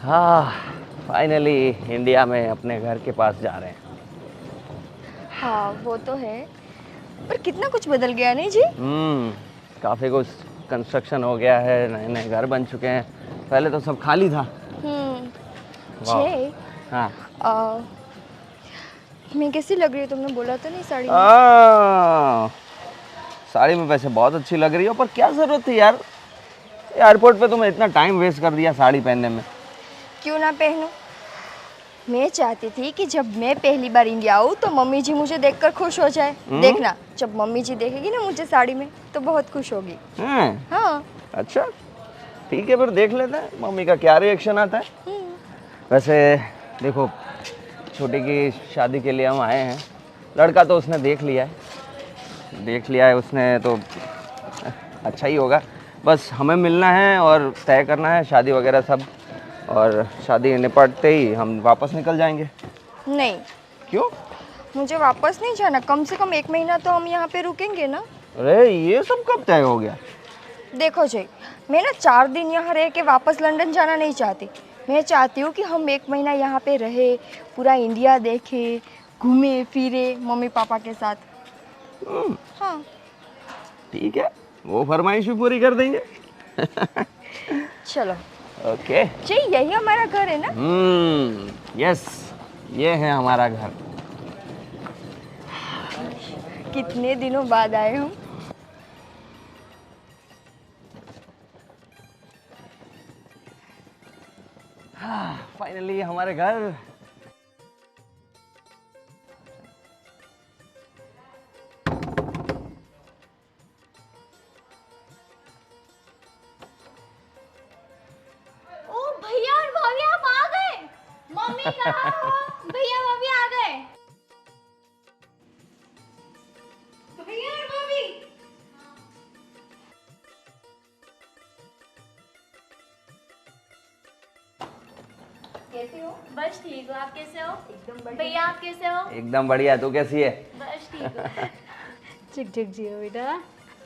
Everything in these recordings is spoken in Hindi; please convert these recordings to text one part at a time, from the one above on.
हाँ, फाइनली इंडिया में अपने घर के पास जा रहे हैं। हाँ वो तो है, पर कितना कुछ बदल गया नहीं जी। काफ़ी कुछ कंस्ट्रक्शन हो गया है, नए नए घर बन चुके हैं। पहले तो सब खाली था। हम्म। वाह। जय, हाँ। मैं कैसी लग रही हूँ, तुमने बोला तो नहीं साड़ी में? साड़ी में वैसे बहुत अच्छी लग रही हो, पर क्या ज़रूरत थी यार, एयरपोर्ट पे तुमने इतना टाइम वेस्ट कर दिया साड़ी पहनने में। क्यों ना पहनूं? मैं चाहती थी कि जब मैं पहली बार इंडिया आऊँ तो मम्मी जी मुझे देखकर खुश हो जाए। देखना, जब मम्मी जी देखेगी ना मुझे साड़ी में तो बहुत खुश होगी। हाँ। अच्छा, ठीक है, फिर देख लेते हैं मम्मी का क्या रिएक्शन आता है। वैसे देखो, छोटी की शादी के लिए हम आए हैं। लड़का तो उसने देख लिया है उसने, तो अच्छा ही होगा। बस हमें मिलना है और तय करना है शादी वगैरह सब, और शादी निपटते ही हम वापस निकल जाएंगे। नहीं, क्यों? मुझे वापस नहीं जाना, कम से कम 1 महीना तो हम यहाँ पे रुकेंगे ना। अरे ये सब कब तय हो गया? देखो जय, मैं ना 4 दिन यहाँ रह के वापस लंदन जाना नहीं चाहती। मैं चाहती हूँ कि हम 1 महीना यहाँ पे रहे, पूरा इंडिया देखे, घूमे फिरे मम्मी पापा के साथ। हाँ। ठीक है, वो फरमाइश भी पूरी कर देंगे। चलो। ओके। जय, यही हमारा घर है ना? यस, ये है हमारा घर। कितने दिनों बाद आए हम। फाइनली हमारे घर। ओ भैया और भाभी, आप आ गए। मम्मी कहाँ हो? भैया भाभी आ गए। भैया और भाभी। कैसे हो? बस ठीक हो, आप कैसे हो? एकदम बढ़िया। भैया आप कैसे हो? एकदम बढ़िया, तू कैसी है? बस ठीक हो। चिक चिक जियो बेटा,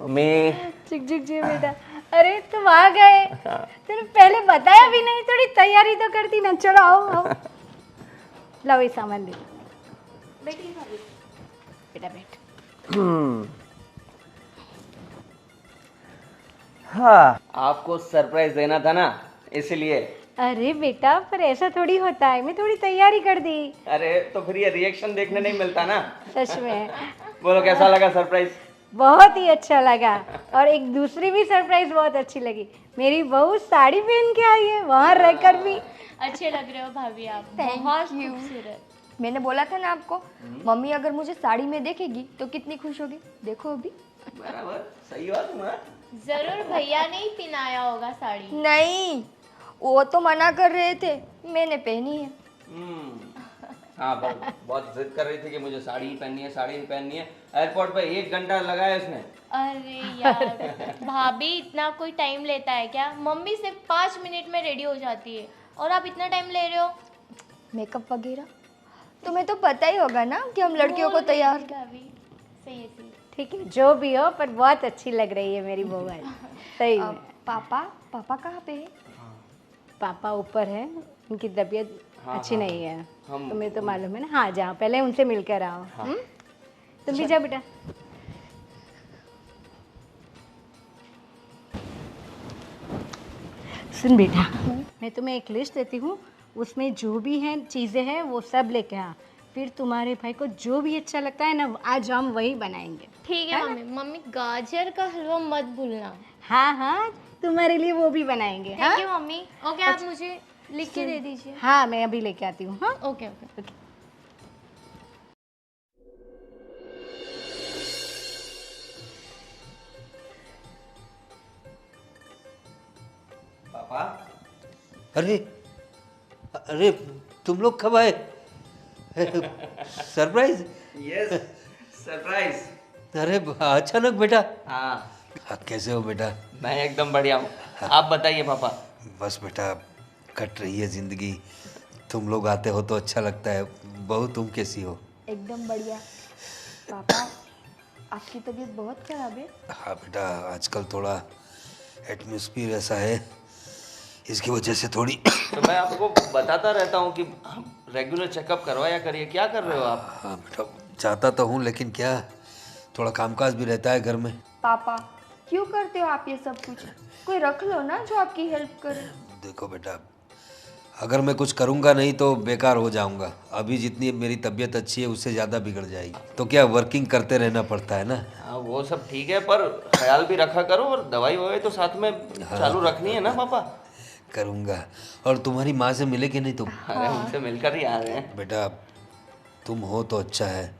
मम्मी। चिक चिक जियो बेटा। अरे तुम आ गए, तूने पहले बताया भी नहीं, थोड़ी तैयारी तो करती ना। चलो आओ आओ, लाओ ये सामान दे। बैठिए भाभी, बेटा बैठ। हाँ, आपको सरप्राइज देना था ना, इसलिए। अरे बेटा, पर ऐसा थोड़ी होता है, मैं थोड़ी तैयारी कर दी। अरे तो फिर ये रिएक्शन देखने नहीं मिलता ना। सच में बोलो कैसा लगा सरप्राइज? बहुत ही अच्छा लगा, और एक दूसरी भी सरप्राइज बहुत अच्छी लगी। मेरी बहू साड़ी पहन के आई है, वहाँ रहकर भी अच्छे लग रहे हो भाभी आप, Thank बहुत you. खूबसूरत। मैंने बोला था ना आपको, मम्मी अगर मुझे साड़ी में देखेगी तो कितनी खुश होगी। देखो अभी। बराबर, सही बात है। जरूर भैया ने ही पहनाया होगा साड़ी। नहीं, वो तो मना कर रहे थे, मैंने पहनी है। हाँ, पर बहुत जिद कर रही थी कि मुझे साड़ी ही पहननी है, साड़ी ही पहननी है। एयरपोर्ट पे 1 घंटा लगाया उसने। अरे यार, भाभी इतना कोई टाइम लेता है क्या? मम्मी सिर्फ 5 मिनट में रेडी हो जाती है, और आप इतना टाइम ले रहे हो। मेकअप वगैरह तुम्हें तो पता ही होगा ना कि हम लड़कियों को बोल रही तैयार। थी भाभी, सही है सही है। ठीक है, जो भी हो, पर बहुत अच्छी लग रही है मेरी बहू आज, सही में। पापा कहाँ पे है? पापा ऊपर है, उनकी तबीयत अच्छी नहीं है। हम- तुम्हें तो मालूम है ना। हाँ जाओ, पहले उनसे मिलकर आओ। तुम भी जाओ बेटा। सुन बेटा, मैं तुम्हें एक लिस्ट देती हूँ, उसमें जो भी हैं चीज़ें हैं वो सब लेके आ। फिर तुम्हारे भाई को जो भी अच्छा लगता है ना, आज हम वही बनाएंगे। ठीक है मम्मी। मम्मी गाजर का हलवा मत भूलना। हाँ हाँ, तुम्हारे लिए वो भी बनाएंगे। हाँ थैंक यू मम्मी। ओके, आप मुझे लिख के दे दीजिए। हाँ, मैं अभी लेके आती हूँ। हाँ ओके ओके। पापा। अरे अरे, तुम लोग कब आए? सरप्राइज? Yes, surprise. अरे अचानक बेटा। हाँ, कैसे हो बेटा? मैं एकदम बढ़िया हूँ। आप बताइए पापा। बस बेटा, कट रही है जिंदगी। तुम लोग आते हो तो अच्छा लगता है। बहू तुम कैसी हो? एकदम बढ़िया। पापा, आपकी तबीयत बहुत खराब है। हाँ बेटा, आजकल थोड़ा एटमॉस्फेयर ऐसा है, इसकी वजह से थोड़ी तो मैं आपको बताता रहता हूँ कि रेगुलर चेकअप करवाया करिए। क्या कर रहे हो आप? हाँ बेटा, चाहता तो हूँ लेकिन क्या, थोड़ा कामकाज भी रहता है घर में। पापा क्यों करते हो आप ये सब कुछ? कोई रख लो ना जो आपकी हेल्प करे। देखो बेटा, अगर मैं कुछ करूँगा नहीं तो बेकार हो जाऊँगा। अभी जितनी मेरी तबीयत अच्छी है उससे ज़्यादा बिगड़ जाएगी। तो क्या, वर्किंग करते रहना पड़ता है ना। हाँ वो सब ठीक है, पर ख्याल भी रखा करो, और दवाई ववाई तो साथ में चालू रखनी है ना पापा। करूँगा। और तुम्हारी माँ से मिले कि नहीं तुम? अरे उनसे मिलकर ही आ रहे हैं। बेटा तुम हो तो अच्छा है,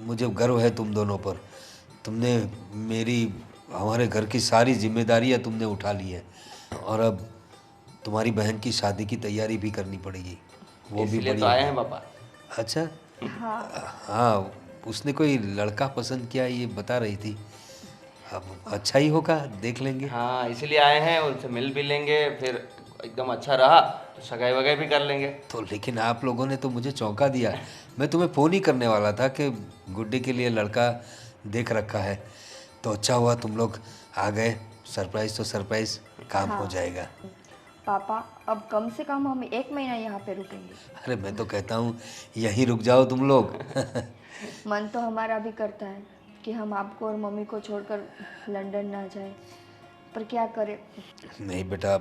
मुझे गर्व है तुम दोनों पर। तुमने हमारे घर की सारी जिम्मेदारियां तुमने उठा ली है, और अब तुम्हारी बहन की शादी की तैयारी भी करनी पड़ेगी, वो भी इसलिए बड़ी तो आए हैं पापा। अच्छा। हाँ हाँ, उसने कोई लड़का पसंद किया ये बता रही थी। अब अच्छा ही होगा, देख लेंगे। हाँ इसलिए आए हैं, उनसे मिल भी लेंगे, फिर एकदम अच्छा रहा तो सगाई वगाई भी कर लेंगे। तो लेकिन आप लोगों ने तो मुझे चौंका दिया। मैं तुम्हें फ़ोन ही करने वाला था कि गुड्डे के लिए लड़का देख रखा है, तो अच्छा हुआ तुम लोग आ गए। सरप्राइज़ तो सरप्राइज़ काम हो जाएगा। पापा, अब कम से कम हम 1 महीना यहाँ पे रुकेंगे। अरे मैं तो कहता हूँ यहीं रुक जाओ तुम लोग। मन तो हमारा भी करता है कि हम आपको और मम्मी को छोड़कर लंदन ना जाए, पर क्या करें। नहीं बेटा,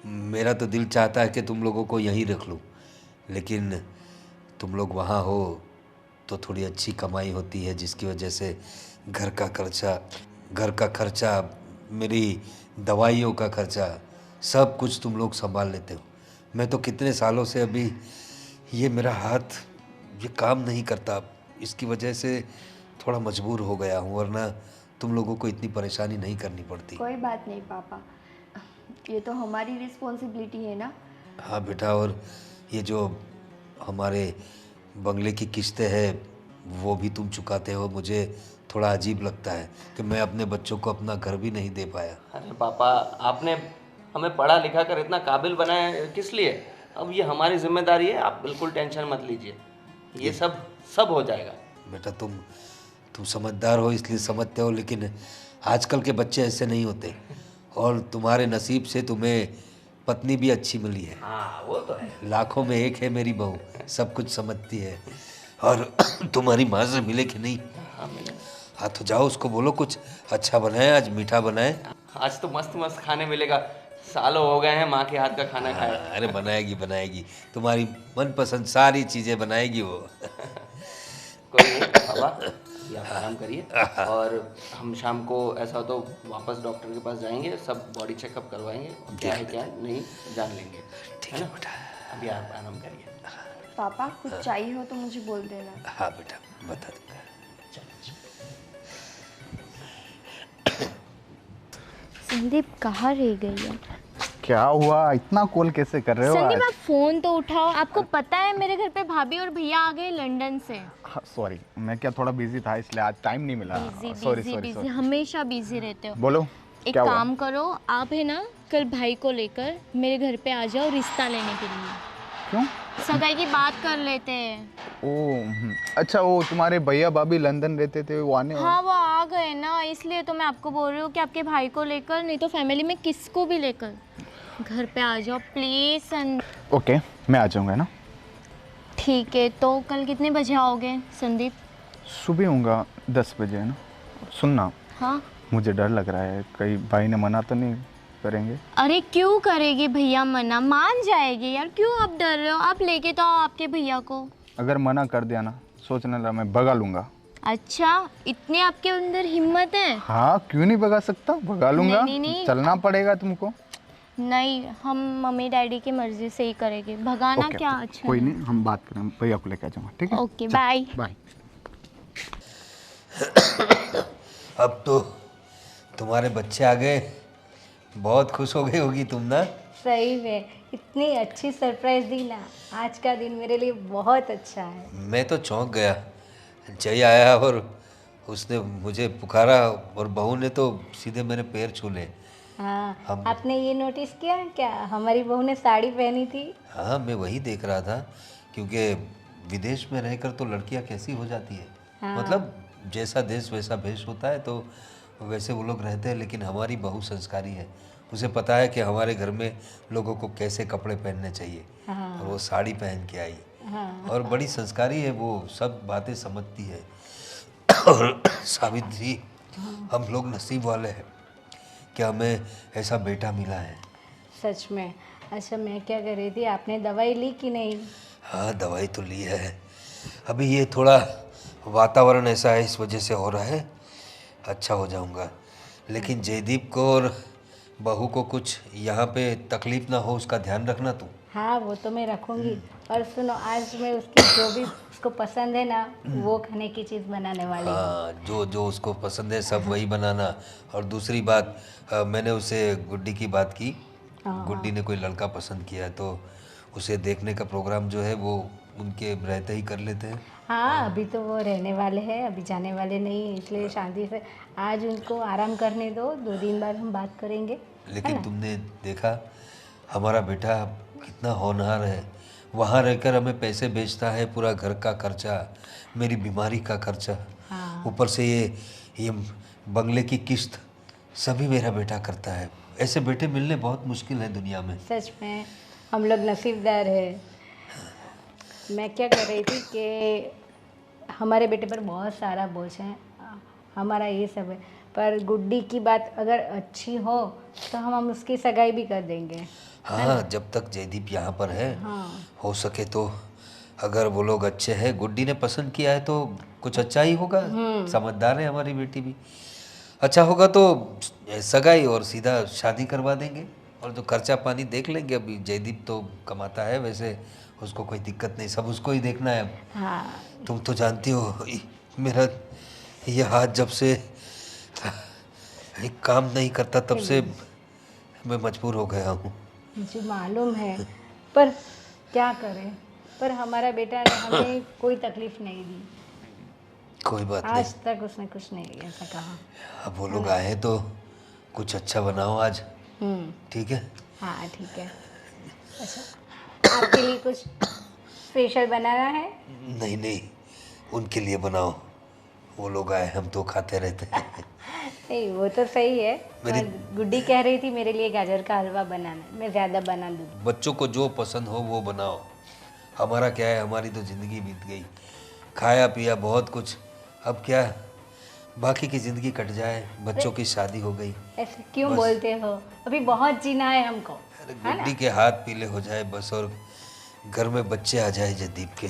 मेरा तो दिल चाहता है कि तुम लोगों को यहीं रख लूँ, लेकिन तुम लोग वहाँ हो तो थोड़ी अच्छी कमाई होती है, जिसकी वजह से घर का खर्चा, मेरी दवाइयों का खर्चा, सब कुछ तुम लोग संभाल लेते हो। मैं तो कितने सालों से अभी ये मेरा हाथ ये काम नहीं करता, इसकी वजह से थोड़ा मजबूर हो गया हूँ, वरना तुम लोगों को इतनी परेशानी नहीं करनी पड़ती। कोई बात नहीं पापा, ये तो हमारी रिस्पॉन्सिबिलिटी है ना। हाँ बेटा, और ये जो हमारे बंगले की किस्तें हैं वो भी तुम चुकाते हो। मुझे थोड़ा अजीब लगता है कि मैं अपने बच्चों को अपना घर भी नहीं दे पाया। अरे पापा, आपने हमें पढ़ा लिखा कर इतना काबिल बनाया है, किस लिए? अब ये हमारी जिम्मेदारी है, आप बिल्कुल टेंशन मत लीजिए, ये सब हो जाएगा। बेटा तुम समझदार हो इसलिए समझते हो, लेकिन आजकल के बच्चे ऐसे नहीं होते, और तुम्हारे नसीब से तुम्हें पत्नी भी अच्छी मिली है। हाँ वो तो है। लाखों में एक है मेरी बहू, सब कुछ समझती है। और तुम्हारी माँ से मिले कि नहीं? हाँ मिले। हाँ तो जाओ, उसको बोलो कुछ अच्छा बनाए, आज मीठा बनाए। आज तो मस्त मस्त खाने मिलेगा, सालों हो गए हैं माँ के हाथ का खाना खाए। अरे बनाएगी, तुम्हारी मनपसंद सारी चीज़ें बनाएगी वो। कोई नहीं पापा, ये आप आराम करिए, और हम शाम को ऐसा हो तो वापस डॉक्टर के पास जाएंगे, सब बॉडी चेकअप करवाएंगे, क्या है क्या नहीं जान लेंगे। ठीक है बेटा। अभी आप आराम करिए। पापा कुछ चाहिए हो तो मुझे बोल देना। हाँ बेटा, बता दूंगा। संदीप कहाँ रह गई है? क्या हुआ, इतना कॉल कैसे कर रहे हो संदीप आज? आप फोन तो उठाओ, आपको पता है मेरे घर पे भाभी और भैया आ गए लंदन से। सॉरी, मैं क्या थोड़ा बिजी था इसलिए आज टाइम नहीं मिला। Sorry sorry busy sorry. हमेशा बिजी रहते हो। बोलो एक क्या हुआ? काम करो, आप है ना कल भाई को लेकर मेरे घर पे आ जाओ रिश्ता लेने के लिए। क्यों? सगाई की बात कर लेते हैं। अच्छा, वो तुम्हारे भैया भाभी लंदन रहते थे, वो आने हाँ वो आ गए ना, इसलिए तो मैं आपको बोल रही हूँ कि आपके भाई को लेकर, नहीं तो फैमिली में किसको भी लेकर घर पे आ जाओ प्लीज। ओके, मैं आ जाऊंगा ना। ठीक है, तो कल कितने बजे आओगे संदीप? सुबह होऊंगा 10 बजे, है ना। सुनना, हाँ मुझे डर लग रहा है, कहीं भाई ने मना तो नहीं करेंगे? अरे क्यों करेगी भैया मना, मान जाएगी यार, क्यों आप डर रहे हो? आप लेके तो आओ आपके भैया को। अगर मना कर दिया ना, सोचने लगा मैं भगा लूंगा। अच्छा, इतने आपके अंदर हिम्मत है? हाँ, क्यों नहीं भगा सकता, भगा लूंगा। नहीं। चलना पड़ेगा तुमको। नहीं, हम मम्मी डैडी की मर्जी से ही करेंगे, भगाना ओके, क्या। अच्छा कोई नहीं, हम बात करें, भैया को लेकर जाऊंगा, ठीक है? Okay bye. बाय। अब तो तुम्हारे बच्चे आ गए, बहुत खुश हो गई होगी तुम ना। सही में इतनी अच्छी सरप्राइज दी ना, आज का दिन मेरे लिए बहुत अच्छा है। मैं तो चौंक गया, जय आया और उसने मुझे पुकारा, और बहू ने तो सीधे मेरे पैर छू ले। हाँ, हम- आपने ये नोटिस किया क्या, हमारी बहू ने साड़ी पहनी थी। हाँ मैं वही देख रहा था, क्योंकि विदेश में रहकर तो लड़कियां कैसी हो जाती है। मतलब जैसा देश वैसा भेष होता है, तो वैसे वो लोग रहते हैं, लेकिन हमारी बहू संस्कारी है, उसे पता है कि हमारे घर में लोगों को कैसे कपड़े पहनने चाहिए। हाँ। और वो साड़ी पहन के आई। हाँ। और बड़ी संस्कारी है, वो सब बातें समझती है। और सावित्री, हम लोग नसीब वाले हैं कि हमें ऐसा बेटा मिला है। सच में। अच्छा, मैं क्या कर रही थी, आपने दवाई ली कि नहीं? हाँ, दवाई तो ली है। अभी ये थोड़ा वातावरण ऐसा है, इस वजह से हो रहा है। अच्छा हो जाऊंगा। लेकिन जयदीप को और बहू को कुछ यहाँ पे तकलीफ ना हो, उसका ध्यान रखना तू। हाँ, वो तो मैं रखूँगी। और सुनो, आज मैं उसकी जो भी उसको पसंद है ना, वो खाने की चीज़ बनाने वाली हूँ। हाँ, जो जो उसको पसंद है सब वही बनाना। और दूसरी बात, मैंने उसे गुड्डी की बात की। गुड्डी ने कोई लड़का पसंद किया है, तो उसे देखने का प्रोग्राम जो है वो उनके रहते ही कर लेते हैं। हाँ, अभी तो वो रहने वाले हैं, अभी जाने वाले नहीं, इसलिए शांति से आज उनको आराम करने दो। 2 दिन बाद हम बात करेंगे। लेकिन तुमने देखा हमारा बेटा कितना होनहार है। वहाँ रहकर हमें पैसे बेचता है, पूरा घर का खर्चा, मेरी बीमारी का खर्चा, ऊपर से ये बंगले की किस्त सभी मेरा बेटा करता है। ऐसे बेटे मिलने बहुत मुश्किल है दुनिया में। सच में हम लोग नसीबदार है। मैं क्या कर रही थी कि हमारे बेटे पर बहुत सारा बोझ है, हमारा ये सब है, पर गुड्डी की बात अगर अच्छी हो तो हम उसकी सगाई भी कर देंगे। हाँ, जब तक जयदीप यहाँ पर है, हाँ। हो सके तो अगर वो लोग अच्छे हैं, गुड्डी ने पसंद किया है तो कुछ अच्छा ही होगा। समझदार है हमारी बेटी भी। अच्छा होगा तो सगाई और सीधा शादी करवा देंगे, और जो खर्चा पानी देख लेंगे। अभी जयदीप तो कमाता है, वैसे उसको कोई दिक्कत नहीं, सब उसको ही देखना है अब। हाँ। तुम तो जानती हो मेरा ये हाथ जब से काम नहीं करता तब से मैं मजबूर हो गया हूँ। मुझे मालूम है, पर क्या करें, पर हमारा बेटा ने हमें कोई तकलीफ नहीं दी। कोई बात नहीं, आज तक उसने कुछ नहीं ऐसा कहा। अब वो लोग आए तो कुछ अच्छा बनाओ आज, ठीक है? हाँ, ठीक है। अच्छा, आपके लिए कुछ स्पेशल बनाना है? नहीं नहीं, उनके लिए बनाओ। वो लोग आए, हम तो खाते रहते हैं। नहीं, वो तो सही है, पर गुड्डी कह रही थी मेरे लिए गाजर का हलवा बनाना, मैं ज़्यादा बना दूँ। बच्चों को जो पसंद हो वो बनाओ। हमारा क्या है, हमारी तो ज़िंदगी बीत गई, खाया पिया बहुत कुछ। अब क्या, बाकी की ज़िंदगी कट जाए, बच्चों की शादी हो गई। ऐसे क्यों बोलते हो, अभी बहुत जीना है हमको। अरे गुड्डी के हाथ पीले हो जाए बस, और घर में बच्चे आ जाए जयदीप के।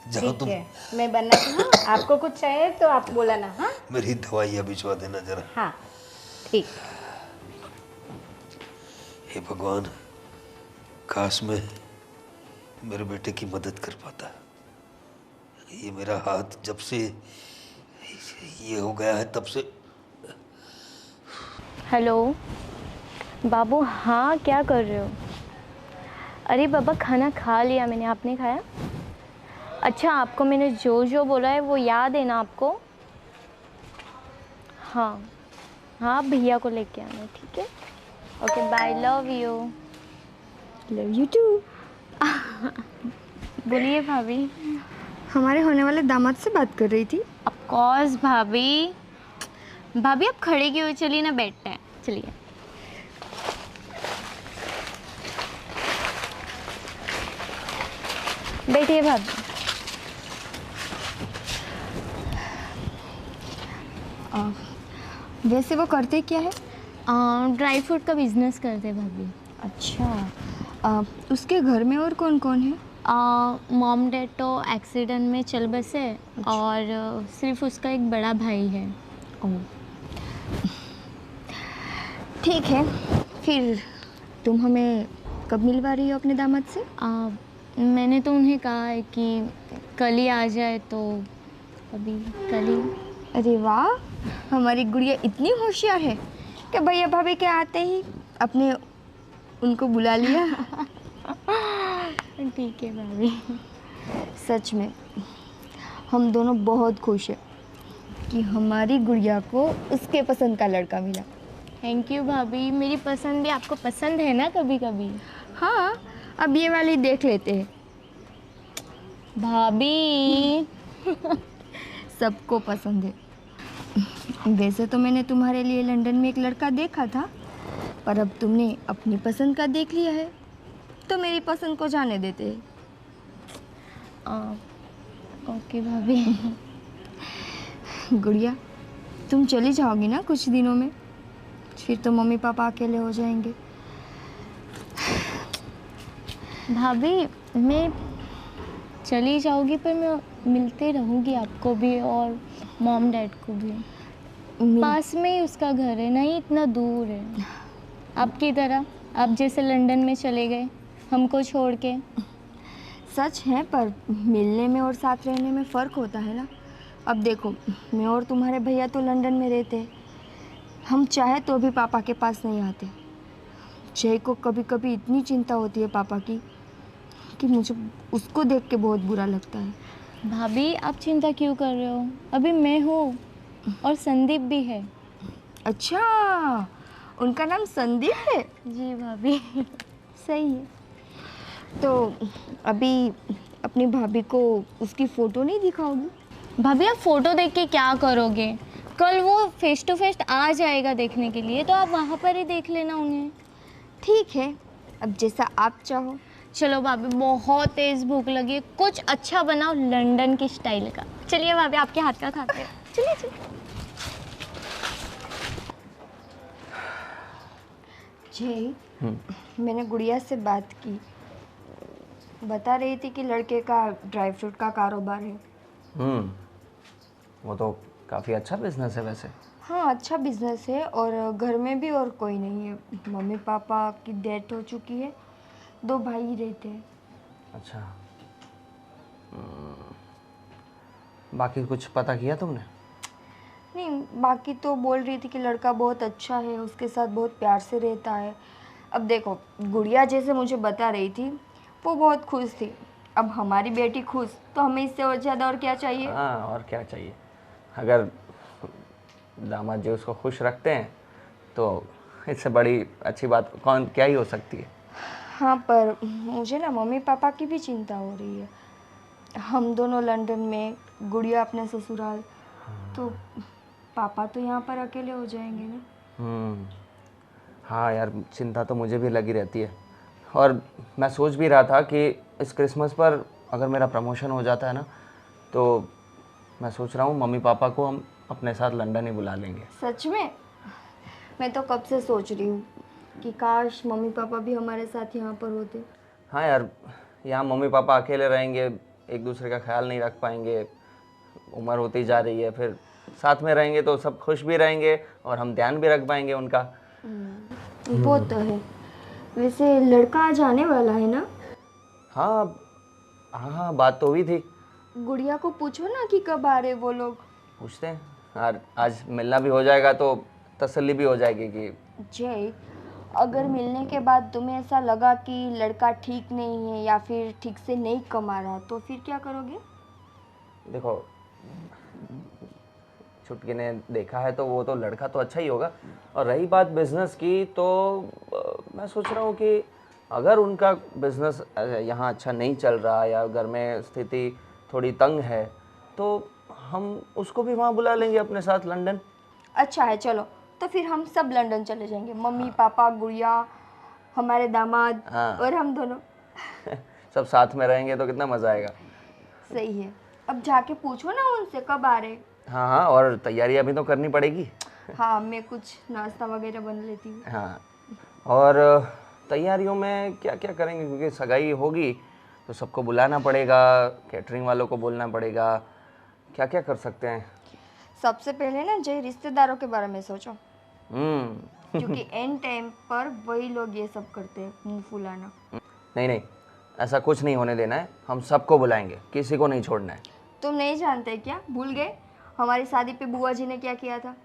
जाओ ठीक तुम। है, मैं बनाती हूँ। आपको कुछ चाहिए तो आप बोला ना। हाँ मेरी दवाइयाँ भिजवा देना जरा। हाँ, ठीक। हे भगवान, काश मैं मेरे बेटे की मदद कर पाता। ये मेरा हाथ जब से ये हो गया है तब से। हेलो बाबू, हाँ क्या कर रहे हो? अरे बाबा, खाना खा लिया मैंने, आपने खाया? अच्छा, आपको मैंने जो जो बोला है वो याद है ना आपको? हाँ हाँ, भैया को लेके आना, ठीक है? Okay bye, love you. Love you too. बोलिए भाभी। हमारे होने वाले दामाद से बात कर रही थी। ऑफ कोर्स भाभी। भाभी आप खड़े क्यों हुए? चलिए ना, बैठते हैं, चलिए। बैठिए भाभी। वैसे वो करते क्या है? ड्राई फ्रूट का बिजनेस करते हैं भाभी। अच्छा, उसके घर में और कौन कौन है? मॉम डैड तो एक्सीडेंट में चल बसे, और सिर्फ उसका एक बड़ा भाई है। ओह, ठीक है। फिर तुम हमें कब मिलवा रही हो अपने दामाद से? मैंने तो उन्हें कहा है कि कल ही आ जाए, तो अभी कल ही। अरे वाह, हमारी गुड़िया इतनी होशियार है कि भैया भाभी के आते ही अपने उनको बुला लिया। ठीक है भाभी। सच में हम दोनों बहुत खुश हैं कि हमारी गुड़िया को उसके पसंद का लड़का मिला। थैंक यू भाभी, मेरी पसंद भी आपको पसंद है ना कभी कभी। हाँ, अब ये वाली देख लेते हैं। भाभी सबको पसंद है। वैसे तो मैंने तुम्हारे लिए लंदन में एक लड़का देखा था, पर अब तुमने अपनी पसंद का देख लिया है, तो मेरी पसंद को जाने देते हैं। ओके भाभी। गुड़िया, तुम चली जाओगी ना कुछ दिनों में, फिर तो मम्मी पापा अकेले हो जाएंगे। भाभी मैं चली जाऊंगी, पर मैं मिलते रहूंगी आपको भी और मॉम डैड को भी। पास में ही उसका घर है, नहीं इतना दूर है आपकी तरह। आप जैसे लंदन में चले गए हमको छोड़ के। सच है, पर मिलने में और साथ रहने में फ़र्क होता है ना। अब देखो, मैं और तुम्हारे भैया तो लंदन में रहते हैं, हम चाहे तो भी पापा के पास नहीं आते। जय को कभी कभी इतनी चिंता होती है पापा की कि मुझे उसको देख के बहुत बुरा लगता है। भाभी आप चिंता क्यों कर रहे हो, अभी मैं हूँ और संदीप भी है। अच्छा, उनका नाम संदीप है? जी भाभी। सही है। तो अभी अपनी भाभी को उसकी फ़ोटो नहीं दिखाओगी? भाभी आप फ़ोटो देख के क्या करोगे, कल वो फेस टू फेस आ जाएगा देखने के लिए, तो आप वहाँ पर ही देख लेना उन्हें। ठीक है, अब जैसा आप चाहो। चलो भाभी, बहुत तेज़ भूख लगी है, कुछ अच्छा बनाओ लंदन की स्टाइल का। चलिए भाभी, आपके हाथ का खाते हैं। चलिए चलिए। जय, मैंने गुड़िया से बात की, बता रही थी कि लड़के का ड्राई फ्रूट का कारोबार है। वो तो काफ़ी अच्छा बिजनेस है वैसे। हाँ, अच्छा बिजनेस है, और घर में भी और कोई नहीं है। मम्मी पापा की डेथ हो चुकी है, 2 भाई ही रहते हैं। अच्छा। बाकी कुछ पता किया तुमने? नहीं, बाकी तो बोल रही थी कि लड़का बहुत अच्छा है, उसके साथ बहुत प्यार से रहता है। अब देखो, गुड़िया जैसे मुझे बता रही थी, वो बहुत खुश थी। अब हमारी बेटी खुश, तो हमें इससे और ज़्यादा और क्या चाहिए? हाँ, और क्या चाहिए। अगर दामाद जी उसको खुश रखते हैं तो इससे बड़ी अच्छी बात कौन क्या ही हो सकती है। हाँ, पर मुझे ना मम्मी पापा की भी चिंता हो रही है। हम दोनों लंदन में, गुड़िया अपने ससुराल, तो पापा तो यहाँ पर अकेले हो जाएंगे ना। हाँ यार, चिंता तो मुझे भी लगी रहती है। और मैं सोच भी रहा था कि इस क्रिसमस पर अगर मेरा प्रमोशन हो जाता है ना, तो मैं सोच रहा हूँ मम्मी पापा को हम अपने साथ लंदन ही बुला लेंगे। सच में? मैं तो कब से सोच रही हूँ कि काश मम्मी पापा भी हमारे साथ यहाँ पर होते। हाँ यार, यहाँ मम्मी पापा अकेले रहेंगे, एक दूसरे का ख्याल नहीं रख पाएंगे, उम्र होती जा रही है, फिर साथ में रहेंगे तो सब खुश भी रहेंगे और हम ध्यान भी रख पाएंगे उनका। वो तो है। वैसे लड़का आज आने वाला है ना? हाँ हाँ हाँ, बात तो हुई थी। गुड़िया को पूछो ना कि कब आ रहे वो लोग। पूछते हैं यार, आज मिलना भी हो जाएगा तो तसल्ली भी हो जाएगी कि। जय, अगर मिलने के बाद तुम्हें ऐसा लगा कि लड़का ठीक नहीं है या फिर ठीक से नहीं कमा रहा, तो फिर क्या करोगे? देखो, छुटकी ने देखा है तो वो तो लड़का तो अच्छा ही होगा। और रही बात बिजनेस की, तो मैं सोच रहा हूँ कि अगर उनका बिजनेस यहाँ अच्छा नहीं चल रहा या घर में स्थिति थोड़ी तंग है, तो हम उसको भी वहाँ बुला लेंगे अपने साथ लंदन। अच्छा है, चलो तो फिर हम सब लंदन चले जाएंगे। मम्मी पापा, गुड़िया, हमारे दामाद और हम दोनों। सब साथ में रहेंगे तो कितना मज़ा आएगा। सही है। अब जाके पूछो ना उनसे कब आ रहे। हाँ हाँ, और तैयारियाँ भी तो करनी पड़ेगी। हाँ, मैं कुछ नाश्ता वगैरह बन लेती हूँ। हाँ, और तैयारियों में क्या क्या करेंगे, क्योंकि सगाई होगी तो सबको बुलाना पड़ेगा, कैटरिंग वालों को बोलना पड़ेगा, क्या क्या कर सकते हैं। सबसे पहले ना जय रिश्तेदारों के बारे में सोचो, क्योंकि एंड टाइम पर वही लोग ये सब करते हैं, मुंह फुलाना। नहीं नहीं, ऐसा कुछ नहीं होने देना है, हम सबको बुलाएंगे, किसी को नहीं छोड़ना है। तुम नहीं जानते क्या? भूल गए हमारी शादी पे बुआ जी ने क्या किया था?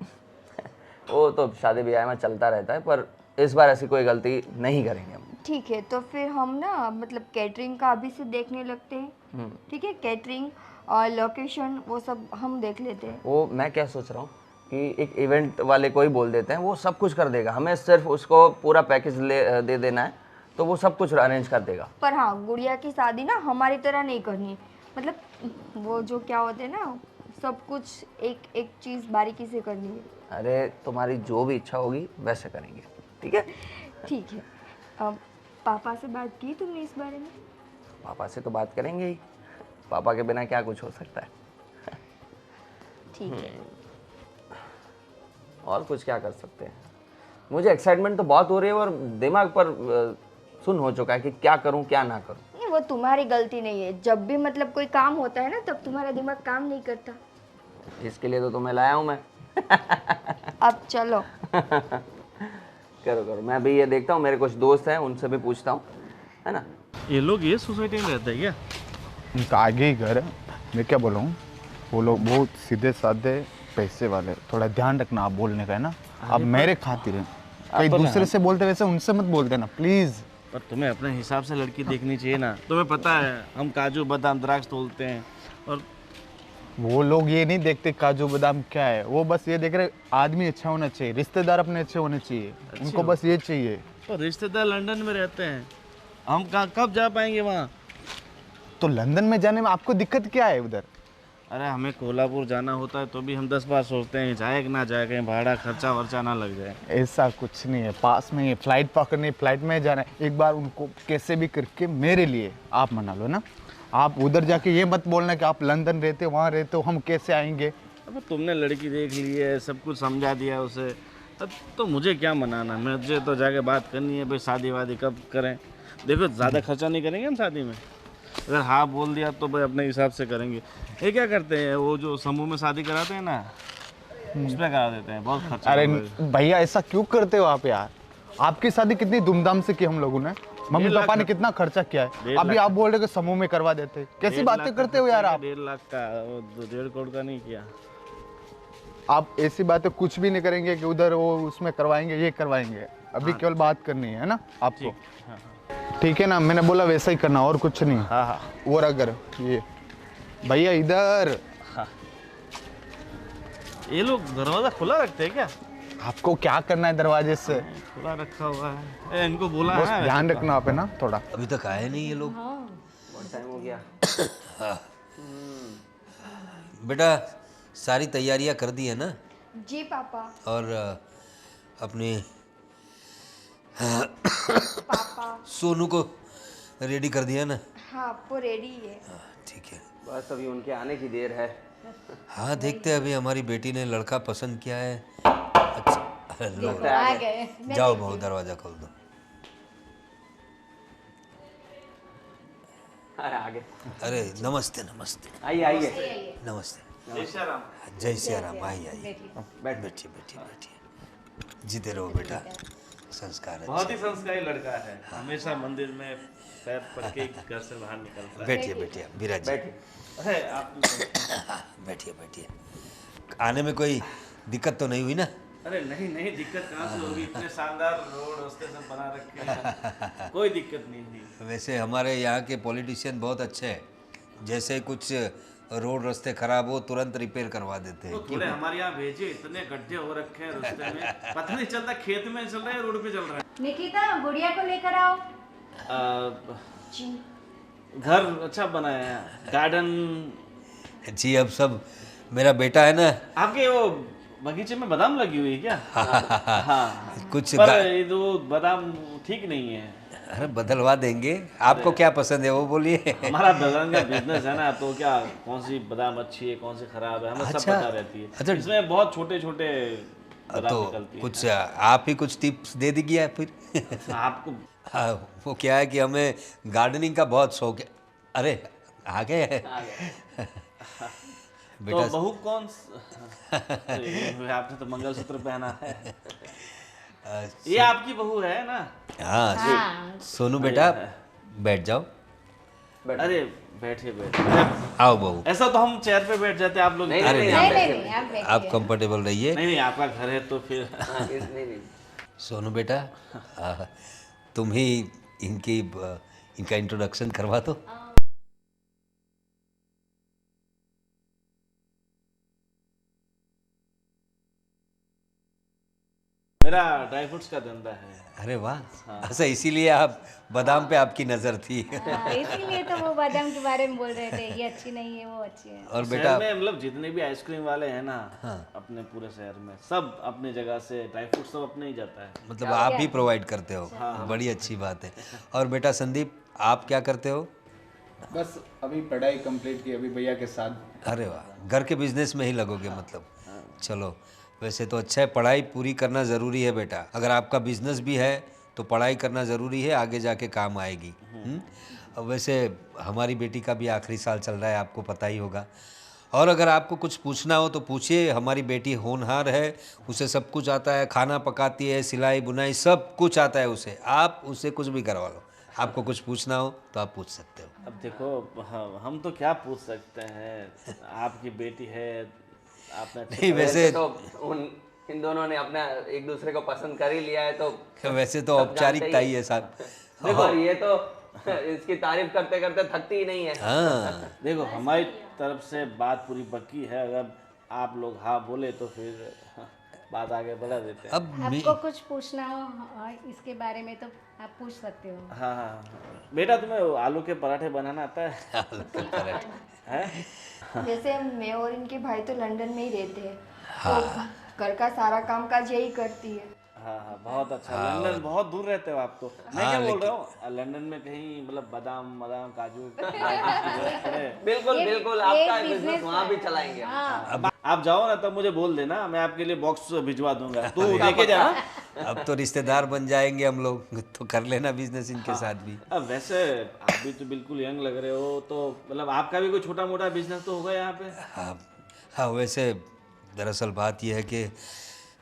वो तो शादी ब्याह में चलता रहता है, पर इस बार ऐसी कोई गलती नहीं करेंगे हम। ठीक है, तो फिर हम ना मतलब कैटरिंग का अभी से देखने लगते हैं। ठीक है, कैटरिंग और लोकेशन वो सब हम देख लेते हैं। वो मैं क्या सोच रहा हूँ कि एक इवेंट वाले को ही बोल देते हैं, वो सब कुछ कर देगा, हमें सिर्फ उसको पूरा पैकेज दे देना है, तो वो सब कुछ अरेंज कर देगा। पर हाँ, गुड़िया की शादी ना हमारी तरह नहीं करनी है। मतलब वो जो क्या होते हैं ना, सब कुछ एक एक चीज़ बारीकी से करनी है। अरे तुम्हारी जो भी इच्छा होगी वैसे करेंगे, ठीक है? ठीक है। अब पापा से बात की तुमने इस बारे में? पापा से तो बात करेंगे ही, पापा के बिना क्या कुछ हो सकता है। ठीक है। और कुछ क्या कर सकते हैं? मुझे एक्साइटमेंट तो बहुत हो रही है और दिमाग पर सुन हो चुका है कि क्या करूं क्या ना करूं। नहीं, वो तुम्हारी गलती नहीं है। जब भी मतलब कोई काम होता है ना, तब तुम्हारा दिमाग काम नहीं करता। इसके लिए तो तुम्हें लाया हूं मैं। अब चलो। करो करो, मैं भी ये देखता हूँ, मेरे कुछ दोस्त हैं उनसे भी पूछता हूँ, है ना? ये लोग ये सोसाइटी में रहते हैं क्या? उनका आगे ही घर है। मैं क्या बोल रहा हूँ, वो लोग बहुत सीधे साधे पैसे वाले, थोड़ा ध्यान रखना आप बोलने का, है ना? आप मेरे खातिर हैं, कहीं दूसरे से बोलते वैसे उनसे मत बोलते ना प्लीज़। पर तुम्हें अपने हिसाब से लड़की देखनी चाहिए ना। तुम्हें पता है हम काजू बादाम द्राक्ष तोलते हैं और वो लोग ये नहीं देखते काजू बादाम क्या है, वो बस ये देख रहे आदमी अच्छा होना चाहिए, रिश्तेदार अपने अच्छे होने चाहिए, उनको बस ये चाहिए। तो रिश्तेदार लंदन में रहते हैं, हम कहाँ कब जा पाएंगे वहाँ? तो लंदन में जाने में आपको दिक्कत क्या है उधर? अरे हमें कोल्हापुर जाना होता है तो भी हम 10 बार सोचते हैं जाए कि ना जाए, कहीं भाड़ा खर्चा वर्चा ना लग जाए। ऐसा कुछ नहीं है, पास में ही फ्लाइट पकड़नी, फ्लाइट में जाना है। एक बार उनको कैसे भी करके मेरे लिए आप मना लो ना। आप उधर जाके ये मत बोलना कि आप लंदन रहते हो, वहाँ रहते हो, हम कैसे आएंगे। अब तुमने लड़की देख ली है, सब कुछ समझा दिया है उसे, तो मुझे क्या मनाना? मुझे तो जाके बात करनी है भाई, शादी वादी कब करें। देखो ज़्यादा खर्चा नहीं करेंगे हम शादी में, अगर हाँ बोल दिया तो भाई अपने हिसाब से करेंगे। ये क्या करते हैं, वो जो समूह में शादी कराते हैं ना, उसमें करा देते हैं, बहुत खर्चा। अरे भैया ऐसा क्यों करते हो आप यार? आपकी शादी कितनी धूमधाम से की हम लोगों ने, मम्मी पापा ने कितना खर्चा किया है, अभी आप बोल रहे हो कि समूह में करवा देते। कैसी बातें करते हो यार आप? 1.5 लाख का, 1.5 करोड़ का नहीं किया। आप ऐसी बातें कुछ भी नहीं करेंगे कि उधर वो उसमें करवाएंगे, ये करवाएंगे। अभी केवल बात करनी है ना आपको? ठीक है ना, मैंने बोला वैसा ही करना, और कुछ नहीं। हाँ हाँ। और अगर ये भैया इधर, ये लोग दरवाज़ा खुला रखते हैं क्या? आपको क्या करना है दरवाजे से? खुला रखा हुआ है। इनको बोला बस है ध्यान रखना आप, है ना थोड़ा। अभी तक आए नहीं ये लोग। बहुत टाइम हो गया। बेटा सारी तैयारियां कर दी है ना? जी पापा। और अपने पापा। सोनू को रेडी कर दिया ना? हाँ, वो रेडी है। हाँ, ठीक है। बस अभी उनके आने की देर है। हाँ देखते हैं, अभी हमारी बेटी ने लड़का पसंद किया है। अच्छा लो, आ गए। जाओ बहू दरवाजा खोल दो। अरे आगे अरे नमस्ते नमस्ते आइए आइए। नमस्ते। जय श्री राम। जय सिया राम। आइए आइए, बैठिए बैठिए बैठिए। जीते रहो बेटा, संस्कार अच्छा। बहुत ही संस्कारी लड़का है, हमेशा मंदिर में पैर पड़ के घर से बाहर निकलता है। बैठिए बैठिए विराज जी। बैठिए। अरे आप बैठिए बैठिए। आने में कोई दिक्कत तो नहीं हुई ना? अरे नहीं नहीं, दिक्कत कहाँ से होगी, इतने शानदार रोड रास्ते सब बना रखे हैं, कोई दिक्कत नहीं हुई। वैसे हमारे यहाँ के पॉलिटिशियन बहुत अच्छे हैं, जैसे कुछ रोड रास्ते खराब हो तुरंत रिपेयर करवा देते हैं। तो थोड़े हमारे यहाँ भेजिए, इतने गड्ढे हो रखे हैं रास्ते में, पता नहीं चलता खेत में चल रहे हैं रोड पे चल रहे हैं। निकिता गुड़िया को लेकर आओ। जी। घर अच्छा बनाया है, गार्डन। जी अब सब मेरा बेटा है ना। आपके वो बगीचे में बादाम लगी हुई है क्या? हाँ कुछ पर ये तो बादाम ठीक नहीं है। अरे बदलवा देंगे, आपको क्या पसंद है वो बोलिए। हमारा बादाम का बिजनेस है ना, तो क्या कौन सी बादाम अच्छी है कौन सी खराब है हमें सब अच्छा। पता रहती है। अच्छा। इसमें बहुत छोटे छोटे बादाम तो निकलती है। कुछ आप ही कुछ टिप्स दे दीजिए फिर। आपको हाँ, वो क्या है कि हमें गार्डनिंग का बहुत शौक है। अरे आ गए तो बहू कौन आपने तो मंगलसूत्र पहना है, ये आपकी बहू है ना? हाँ सोनू बेटा बैठ जाओ। अरे बैठिए बैठिए। आओ बहू। ऐसा तो हम चेयर पे बैठ जाते, आप लोग नहीं अरे नहीं नहीं नहीं नहीं, आप बैठिए। आप कंफर्टेबल रहिए। नहीं नहीं, आपका घर है तो फिर नहीं नहीं। सोनू बेटा तुम ही इनका इंट्रोडक्शन करवा दो। मेरा ड्राई फ्रूट्स का धंधा है। अरे वाह, अच्छा इसीलिए आप बादाम पे आपकी नज़र थी। हाँ, इसीलिए तो वो बादाम के बारे में बोल रहे थे, ये अच्छी नहीं है, वो अच्छी है। और शहर बेटा में मतलब जितने भी आइसक्रीम वाले हैं ना, अपने पूरे शहर में सब अपनी जगह से ड्राई फ्रूट सब अपने ही जाता है। मतलब आप ही प्रोवाइड करते हो, बड़ी अच्छी बात है। और बेटा संदीप, आप क्या करते हो? बस अभी पढ़ाई कंप्लीट की, अभी भैया के साथ। अरे वाह, घर के बिजनेस में ही लगोगे मतलब। चलो, वैसे तो अच्छा है, पढ़ाई पूरी करना ज़रूरी है बेटा। अगर आपका बिजनेस भी है तो पढ़ाई करना ज़रूरी है, आगे जाके काम आएगी। अब वैसे हमारी बेटी का भी आखिरी साल चल रहा है, आपको पता ही होगा। और अगर आपको कुछ पूछना हो तो पूछिए, हमारी बेटी होनहार है, उसे सब कुछ आता है, खाना पकाती है, सिलाई बुनाई सब कुछ आता है उसे। आप उससे कुछ भी करवा लो, आपको कुछ पूछना हो तो आप पूछ सकते हो। अब देखो, हम तो क्या पूछ सकते हैं, आपकी बेटी है, आपने नहीं वैसे तो इन दोनों ने अपना एक दूसरे को पसंद कर ही लिया है, तो वैसे तो औपचारिकता ही है साहब। देखो ये तो इसकी तारीफ करते करते थकती ही नहीं है। हाँ, देखो हमारी तरफ से बात पूरी पक्की है। अगर आप लोग हाँ बोले तो फिर बात आगे बढ़ा देते हैं। अब आपको कुछ पूछना हो इसके बारे में तो आप पूछ सकते हो। हाँ हाँ बेटा, तुम्हें आलू के पराठे बनाना आता है? हैं? जैसे मैं और इनके भाई तो लंदन में ही रहते हैं, तो घर का सारा काम काज यही करती है। हाँ हाँ, बहुत अच्छा। लंदन बहुत दूर रहते हो आप तो। मैं क्या बोल रहा हूँ, लंदन में कहीं मतलब बादाम बादाम काजू बिल्कुल बिल्कुल, आपका बिजनेस वहाँ भी चलाएंगे। आप जाओ ना तब मुझे बोल देना, मैं आपके लिए बॉक्स भिजवा दूंगा, तू लेके जाना। अब तो रिश्तेदार बन जाएंगे हम लोग, तो कर लेना बिजनेस इनके साथ भी। अब वैसे आप भी तो बिल्कुल यंग लग रहे हो, तो मतलब आपका भी कोई छोटा मोटा बिजनेस तो होगा यहाँ पे? हाँ हाँ, वैसे दरअसल बात यह है कि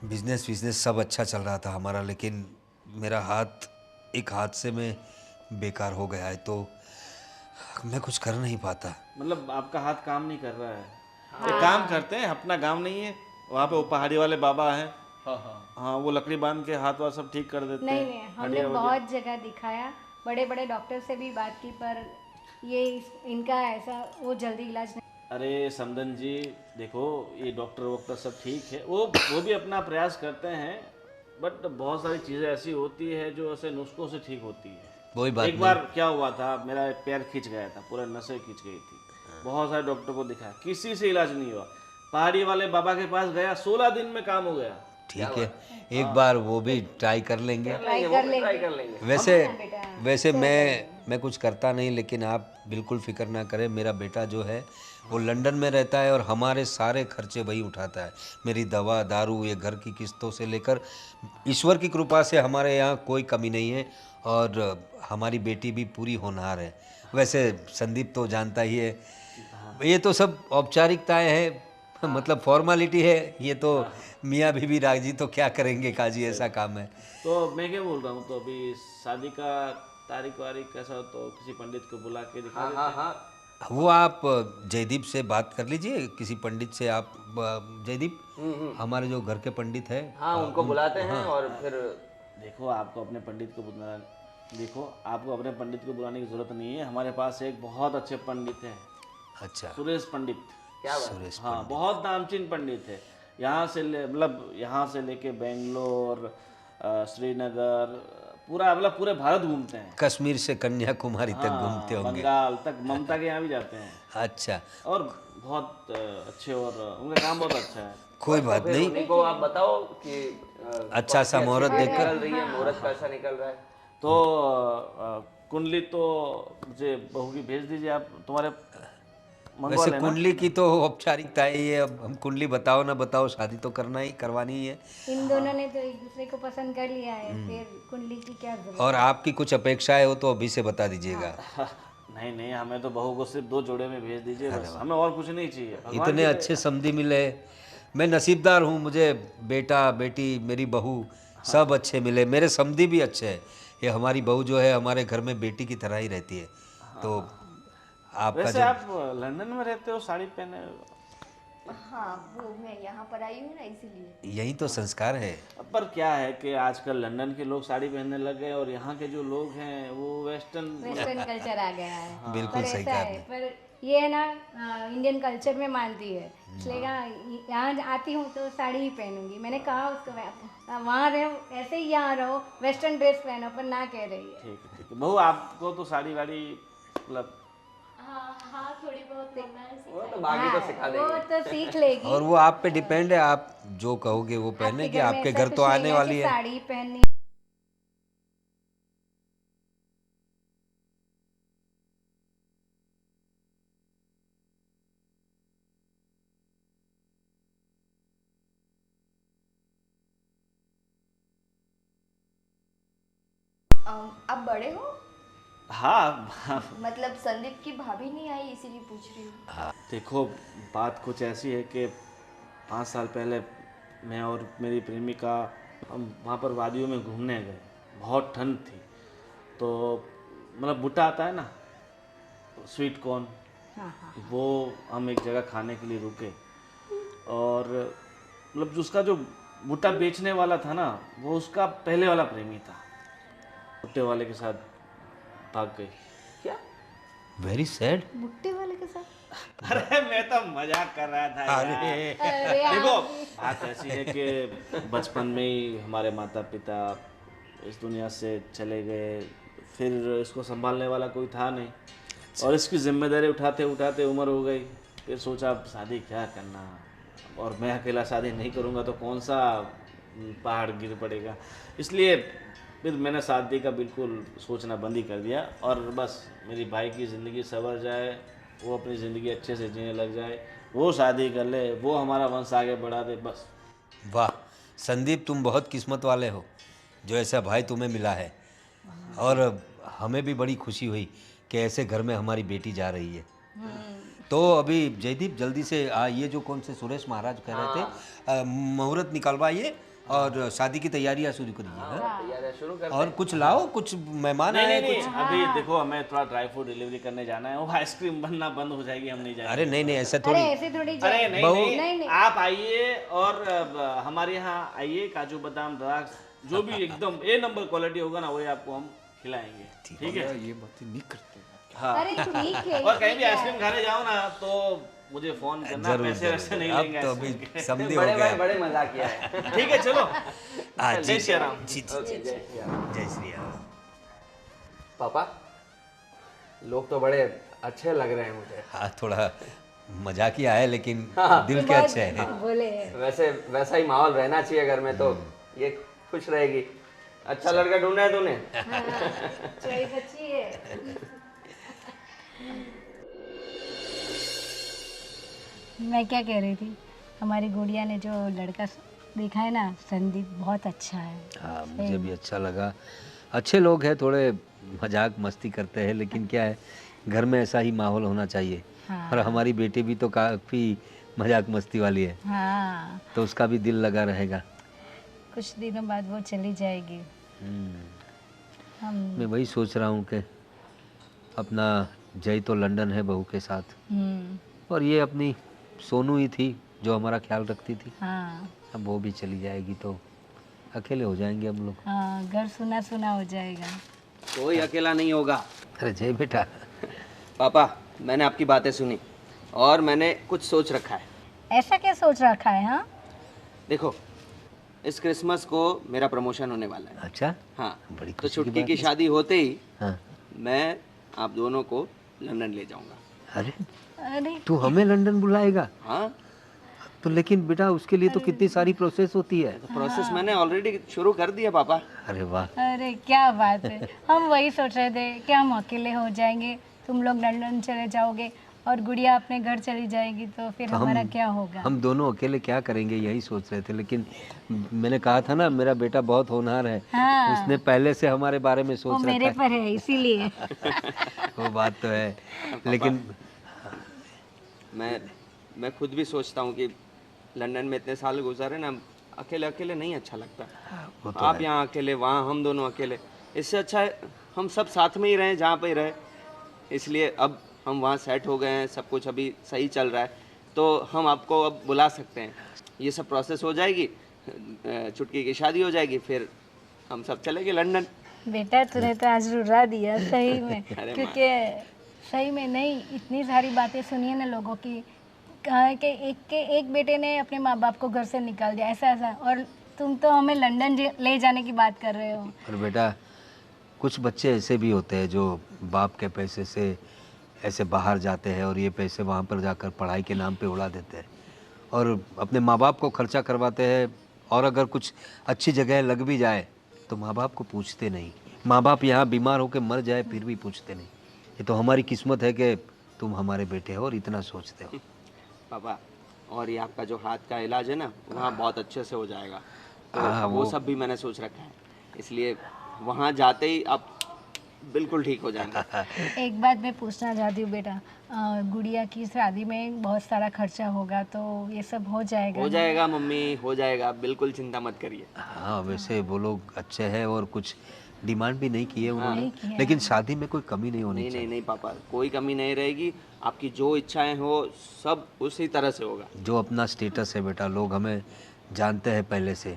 बिजनेस सब अच्छा चल रहा था हमारा, लेकिन मेरा हाथ एक हादसे में बेकार हो गया है, तो मैं कुछ कर नहीं पाता। मतलब आपका हाथ काम नहीं कर रहा है? एक काम करते हैं, अपना गांव नहीं है वहाँ पे वो पहाड़ी वाले बाबा हैं, हाँ वो लकड़ी बांध के हाथ वाथ सब ठीक कर देते हैं। नहीं हमने बहुत जगह दिखाया, बड़े बड़े डॉक्टर से भी बात की, पर ये इनका ऐसा वो जल्दी इलाज नहीं। अरे समदन जी, देखो ये डॉक्टर वॉक्टर सब ठीक है, वो भी अपना प्रयास करते हैं, बट बहुत सारी चीज़ें ऐसी होती है जो ऐसे नुस्खों से ठीक होती है। वही बात एक बार क्या हुआ था, मेरा पैर खिंच गया था, पूरा नसें खिंच गई थी, बहुत सारे डॉक्टर को दिखाया, किसी से इलाज नहीं हुआ। पहाड़ी वाले बाबा के पास गया, 16 दिन में काम हो गया। ठीक है, एक बार वो भी ट्राई कर लेंगे। ट्राई कर लेंगे। वैसे मैं कुछ करता नहीं, लेकिन आप बिल्कुल फिक्र ना करें। मेरा बेटा जो है वो लंदन में रहता है और हमारे सारे खर्चे वही उठाता है। मेरी दवा दारू, ये घर की किस्तों से लेकर, ईश्वर की कृपा से हमारे यहाँ कोई कमी नहीं है, और हमारी बेटी भी पूरी होनहार है। वैसे संदीप तो जानता ही है, ये तो सब औपचारिकताएं हैं, मतलब फॉर्मेलिटी है, ये तो मियाँ बीबी राजी तो क्या करेंगे काजी, ऐसा काम है। तो मैं क्या बोल रहा हूँ, तो अभी शादी का तारीख वारीख कैसा हो तो किसी पंडित को बुला के दिखा देते हैं। हाँ वो आप जयदीप से बात कर लीजिए, किसी पंडित से। आप जयदीप हमारे जो घर के पंडित हैं, हाँ उनको बुलाते हैं और फिर देखो आपको अपने पंडित को बुलाने की जरूरत नहीं है। हमारे पास एक बहुत अच्छे पंडित हैं, अच्छा सुरेश पंडित। क्या बात? सुरेश हाँ, बहुत नामचीन पंडित है। यहाँ से लेके बेंगलोर, श्रीनगर, पूरे भारत घूमते हैं। कश्मीर से कन्याकुमारी तक घूमते होंगे। बंगाल तक, ममता के यहाँ भी जाते हैं। अच्छा, और बहुत अच्छे, और उनका काम बहुत अच्छा है। कोई बात नहीं, उनको आप बताओ कि अच्छा सा मुहूर्त देखकर। निकल रही है, मुहूर्त कैसा निकल रहा है। तो कुंडली तो मुझे बहू की भेज दीजिए, आप तुम्हारे मंगवा वैसे लेना। कुंडली की तो औपचारिकता ही है, अब हम कुंडली बताओ ना बताओ, शादी तो करवानी ही है। इन दोनों ने तो एक दूसरे को पसंद कर लिया है, फिर कुंडली की क्या जरूरत। और आपकी कुछ अपेक्षाएं हो तो अभी से बता दीजिएगा। नहीं, हमें तो बहू को सिर्फ 2 जोड़े में भेज दीजिए बस, हमें और कुछ नहीं चाहिए। भगवान इतने अच्छे समधी मिले, मैं नसीबदार हूँ, मुझे बेटा बेटी मेरी बहू सब अच्छे मिले, मेरे समधी भी अच्छे हैं। ये हमारी बहू जो है हमारे घर में बेटी की तरह ही रहती है। तो आपका वैसे जो आप लंदन में रहते हो, साड़ी पहने, हाँ वो मैं यहाँ पर आई हूँ ना, इसीलिए। यही तो संस्कार है। पर क्या है कि आजकल लंदन के लोग साड़ी पहनने लग गए और यहाँ के जो लोग हैं वो वेस्टर्न कल्चर आ गया है। बिल्कुल पर सही ऐसा कहा है, पर ये है ना इंडियन कल्चर में मानती है, इसलिए यहाँ आती हूँ तो साड़ी ही पहनूंगी। मैंने कहा उसको वहाँ रहो ऐसे ही, यहाँ रहो वेस्टर्न ड्रेस पहनो, पर ना कह रही है। ठीक है ठीक है। बहू आपको तो साड़ी वाड़ी मतलब हाँ थोड़ी बहुत वो तो बाकी तो सिखा वो देंगे। तो सीख लेगी। और वो आप पे डिपेंड है, आप जो कहोगे वो पहने कि आपके घर तो आने वाली है। साड़ी पहननी। आप बड़े हो? हाँ मतलब संदीप की भाभी नहीं आई इसीलिए पूछ रही हूँ। देखो बात कुछ ऐसी है कि 5 साल पहले मैं और मेरी प्रेमिका हम वहाँ पर वादियों में घूमने गए। बहुत ठंड थी, तो मतलब भुट्टा आता है ना, स्वीट कॉर्न, वो हम एक जगह खाने के लिए रुके और मतलब उसका जो भुट्टा बेचने वाला था ना, वो उसका पहले वाला प्रेमी था। भुट्टे वाले के साथ भाग गई। क्या? Very sad. भुट्टे वाले के साथ? अरे मैं तो मजाक कर रहा था यार। अरे देखो बात ऐसी है कि बचपन में ही हमारे माता पिता इस दुनिया से चले गए, फिर इसको संभालने वाला कोई था नहीं और इसकी जिम्मेदारी उठाते उठाते उम्र हो गई। फिर सोचा अब शादी क्या करना, और मैं अकेला शादी नहीं करूँगा तो कौन सा पहाड़ गिर पड़ेगा। इसलिए फिर मैंने शादी का बिल्कुल सोचना बंद ही कर दिया और बस मेरी भाई की ज़िंदगी संवर जाए, वो अपनी ज़िंदगी अच्छे से जीने लग जाए, वो शादी कर ले, वो हमारा वंश आगे बढ़ा दे, बस। वाह संदीप, तुम बहुत किस्मत वाले हो जो ऐसा भाई तुम्हें मिला है। और हमें भी बड़ी खुशी हुई कि ऐसे घर में हमारी बेटी जा रही है। तो अभी जयदीप जल्दी से ये जो कौन से सुरेश महाराज कह रहे थे, मुहूर्त निकलवाइए और शादी की तैयारियां शुरू करिए। हाँ? तैयारियां शुरू कर। और कुछ लाओ, कुछ मेहमान नहीं आए नहीं कुछ। नहीं, अभी देखो हमें थोड़ा ड्राई फ्रूट डिलीवरी करने जाना है, वो आइसक्रीम बनना बंद हो जाएगी, हम नहीं जाएंगे। अरे नहीं नहीं, ऐसा अरे थोड़ी। ऐसे थोड़ी अरे नहीं बहू- नहीं, नहीं आप आइए और हमारे यहाँ आइए, काजू बादाम द्राक्ष जो भी एकदम ए नंबर क्वालिटी होगा ना, वही आपको हम खिलाएंगे। ठीक है? ये बातें नहीं करते। हाँ। अरे ठीक है। और कहीं भी आइसक्रीम खाने जाओ ना तो मुझे फोन करना, जरूर पैसे वैसे नहीं जरूर। लेंगे अब तो अभी आइसक्रीम के। समझे हो बड़े गया। भाई बड़े मजाक किया है। ठीक है चलो। हाँ, जय श्री राम। जी जी जी, जय श्री राम। पापा, लोग तो बड़े अच्छे लग रहे हैं मुझे। हाँ थोड़ा मजाकिया है लेकिन दिल के बहुत अच्छे हैं। बोले वैसे वैसा ही माहौल रहना चाहिए घर में, तो ये खुश रहेगी। अच्छा लड़का ढूंढा है तूने? चॉइस अच्छी है। मैं क्या कह रही थी, हमारी गुड़िया ने जो लड़का देखा है ना, संदीप, बहुत अच्छा है। हाँ मुझे भी अच्छा लगा। अच्छे लोग हैं, थोड़े मजाक मस्ती करते हैं, लेकिन क्या है घर में ऐसा ही माहौल होना चाहिए। हाँ। और हमारी बेटी भी तो काफ़ी मजाक मस्ती वाली है, हाँ, तो उसका भी दिल लगा रहेगा। कुछ दिनों बाद वो चली जाएगी। हम मैं वही सोच रहा हूँ कि अपना जय तो लंदन है बहू के साथ, और ये अपनी सोनू ही थी जो हमारा ख्याल रखती थी। हाँ अब वो भी चली जाएगी तो अकेले हो जाएंगे हम लोग। हाँ, घर सुना सुना हो जाएगा। कोई अकेला नहीं होगा। अरे जय बेटा। पापा, मैंने आपकी बातें सुनी और मैंने कुछ सोच रखा है। ऐसा क्या सोच रखा है? हाँ, देखो, इस क्रिसमस को मेरा प्रमोशन होने वाला है। अच्छा, हाँ, बड़ी तो खुशी की छुटकी बात की है। शादी होते ही हाँ। मैं आप दोनों को लंदन ले जाऊंगा। अरे अरे तू हमें लंदन बुलाएगा? हाँ, तो लेकिन बेटा उसके लिए तो कितनी सारी प्रोसेस होती है। प्रोसेस मैंने ऑलरेडी शुरू कर दिया पापा। अरे वाह। अरे क्या बात है, हम वही सोच रहे थे कि हम अकेले हो जाएंगे, तुम लोग लंदन चले जाओगे और गुड़िया अपने घर चली जाएगी, तो फिर हमारा क्या होगा? हम दोनों अकेले क्या करेंगे यही सोच रहे थे, लेकिन मैंने कहा था ना मेरा बेटा बहुत होनहार है। हाँ। उसने पहले से हमारे बारे में वो सोच मेरे रखा पर है इसीलिए। है। वो बात तो है, लेकिन मैं खुद भी सोचता हूँ कि लंदन में इतने साल गुजारे ना, अकेले अकेले नहीं अच्छा लगता। वो तो आप यहाँ अकेले, वहाँ हम दोनों अकेले, इससे अच्छा है हम सब साथ में ही रहें जहाँ पे ही रहे। इसलिए अब हम वहाँ सेट हो गए हैं, सब कुछ अभी सही चल रहा है, तो हम आपको अब बुला सकते हैं। ये सब प्रोसेस हो जाएगी, छुटकी की शादी हो जाएगी, फिर हम सब चलेंगे लंदन। बेटा तूने तो आज रुला दिया सही में, अरे क्योंकि सही में नहीं, इतनी सारी बातें सुनी है ना लोगों की, कहा है कि एक बेटे ने अपने माँ बाप को घर से निकाल दिया, ऐसा ऐसा, और तुम तो हमें लंदन ले जाने की बात कर रहे हो। और बेटा कुछ बच्चे ऐसे भी होते हैं जो बाप के पैसे से ऐसे बाहर जाते हैं और ये पैसे वहाँ पर जाकर पढ़ाई के नाम पे उड़ा देते हैं और अपने माँ बाप को खर्चा करवाते हैं, और अगर कुछ अच्छी जगह लग भी जाए तो माँ बाप को पूछते नहीं। माँ बाप यहाँ बीमार होकर मर जाए फिर भी पूछते नहीं। ये तो हमारी किस्मत है कि तुम हमारे बेटे हो और इतना सोचते हो। पापा, और ये आपका जो हाथ का इलाज है ना, वहाँ बहुत अच्छे से हो जाएगा। तो हाँ, वो सब भी मैंने सोच रखा है, इसलिए वहाँ जाते ही आप बिल्कुल ठीक हो जाएंगे। एक बात मैं पूछना चाहती हूँ बेटा, गुड़िया की शादी में बहुत सारा खर्चा होगा, तो ये सब हो जाएगा? हो जाएगा मम्मी, हो जाएगा, बिल्कुल चिंता मत करिए। हाँ वैसे वो लोग अच्छे हैं और कुछ डिमांड भी नहीं की है उन्होंने, नहीं किया लेकिन शादी में कोई कमी नहीं होनी नहीं चाहिए। नहीं नहीं पापा, कोई कमी नहीं रहेगी। आपकी जो इच्छाएं हो सब उसी तरह से होगा। जो अपना स्टेटस है बेटा, लोग हमें जानते हैं पहले से,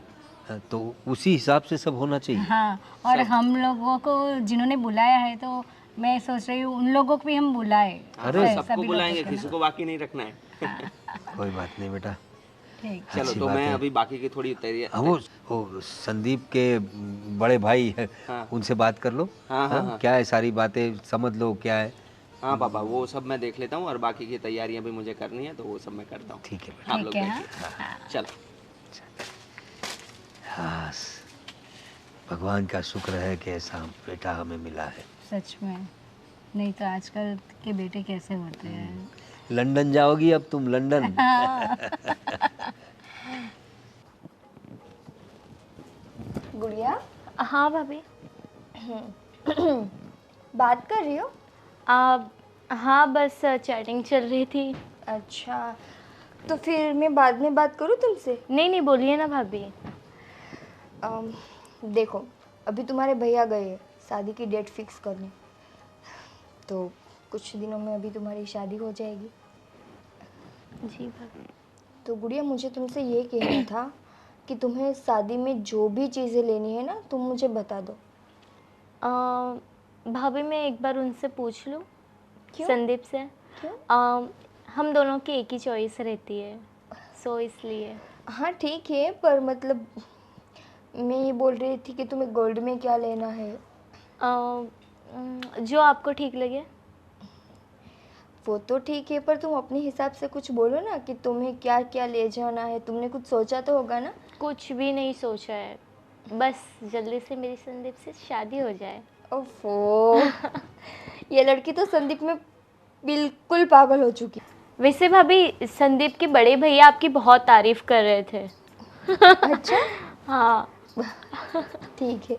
तो उसी हिसाब से सब होना चाहिए। हाँ, और हम लोगों को जिन्होंने बुलाया है, तो मैं सोच रही हूँ उन लोगों को भी हम बुलाए। अरे सबको बुलाएंगे, किसी को बाकी नहीं रखना है। कोई बात नहीं बेटा। ठीक। चलो अच्छी तो बात मैं है। अभी बाकी की थोड़ी तैयारी। हाँ वो संदीप के बड़े भाई है, हाँ। उनसे बात कर लो। हाँ, हाँ, हाँ। क्या है सारी बातें समझ लो क्या है। हाँ पापा, वो सब मैं देख लेता हूँ और बाकी की तैयारियां भी मुझे करनी है, तो वो सब मैं करता हूँ। ठीक है बेटा। आप लोग ठीक है, बैठिए। चलो। हाँ भगवान का शुक्र है कि ऐसा बेटा हमें मिला है। सच में, नहीं तो आजकल के बेटे कैसे होते हैं। लंदन जाओगी अब तुम, लंदन? गुड़िया, हाँ भाभी। बात कर रही हो? हाँ बस चैटिंग चल रही थी। अच्छा, तो फिर मैं बाद में बात करूँ तुमसे? नहीं नहीं, बोलिए ना भाभी। देखो, अभी तुम्हारे भैया गए हैं शादी की डेट फिक्स करने, तो कुछ दिनों में अभी तुम्हारी शादी हो जाएगी। जी भाभी। तो गुड़िया, मुझे तुमसे ये कहना था कि तुम्हें शादी में जो भी चीज़ें लेनी है ना, तुम मुझे बता दो। भाभी मैं एक बार उनसे पूछ लूँ? क्यों? संदीप से। क्यों? हम दोनों की एक ही चॉइस रहती है, सो इसलिए। हाँ ठीक है, पर मतलब मैं ये बोल रही थी कि तुम्हें गोल्ड में क्या लेना है। जो आपको ठीक लगे। वो तो ठीक है, पर तुम अपने हिसाब से कुछ बोलो ना कि तुम्हें क्या क्या ले जाना है। तुमने कुछ सोचा तो होगा ना? कुछ भी नहीं सोचा है, बस जल्दी से मेरी संदीप से शादी हो जाए। ओफो, ये लड़की तो संदीप में बिल्कुल पागल हो चुकी। वैसे भाभी संदीप के बड़े भैया आपकी बहुत तारीफ कर रहे थे। अच्छा। हाँ ठीक है।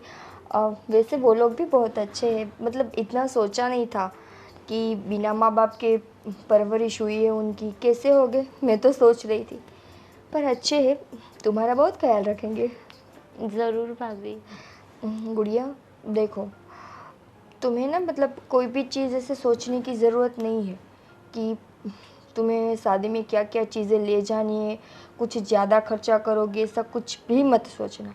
वैसे वो लोग भी बहुत अच्छे हैं, मतलब इतना सोचा नहीं था कि बिना माँ बाप के परवरिश हुई है उनकी, कैसे हो गए, मैं तो सोच रही थी। पर अच्छे हैं, तुम्हारा बहुत ख्याल रखेंगे। ज़रूर भाभी। गुड़िया देखो, तुम्हें ना मतलब कोई भी चीज़ ऐसे सोचने की ज़रूरत नहीं है कि तुम्हें शादी में क्या क्या चीज़ें ले जानी है, कुछ ज़्यादा खर्चा करोगे, ऐसा कुछ भी मत सोचना।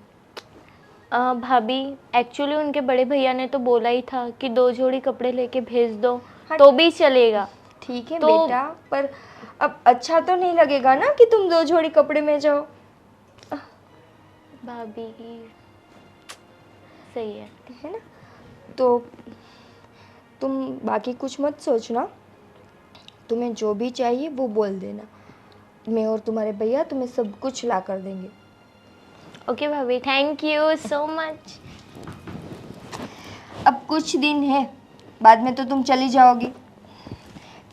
भाभी एक्चुअली उनके बड़े भैया ने तो बोला ही था कि 2 जोड़ी कपड़े लेके भेज दो, तो भी चलेगा। ठीक है तो बेटा, पर अब अच्छा तो नहीं लगेगा ना कि तुम 2 जोड़ी कपड़े में जाओ। भाभी सही है ना? तो तुम बाकी कुछ मत सोचना, तुम्हें जो भी चाहिए वो बोल देना, मैं और तुम्हारे भैया तुम्हें सब कुछ ला कर देंगे। ओके भाभी, थैंक यू सो मच। अब कुछ दिन है, बाद में तो तुम चली जाओगी,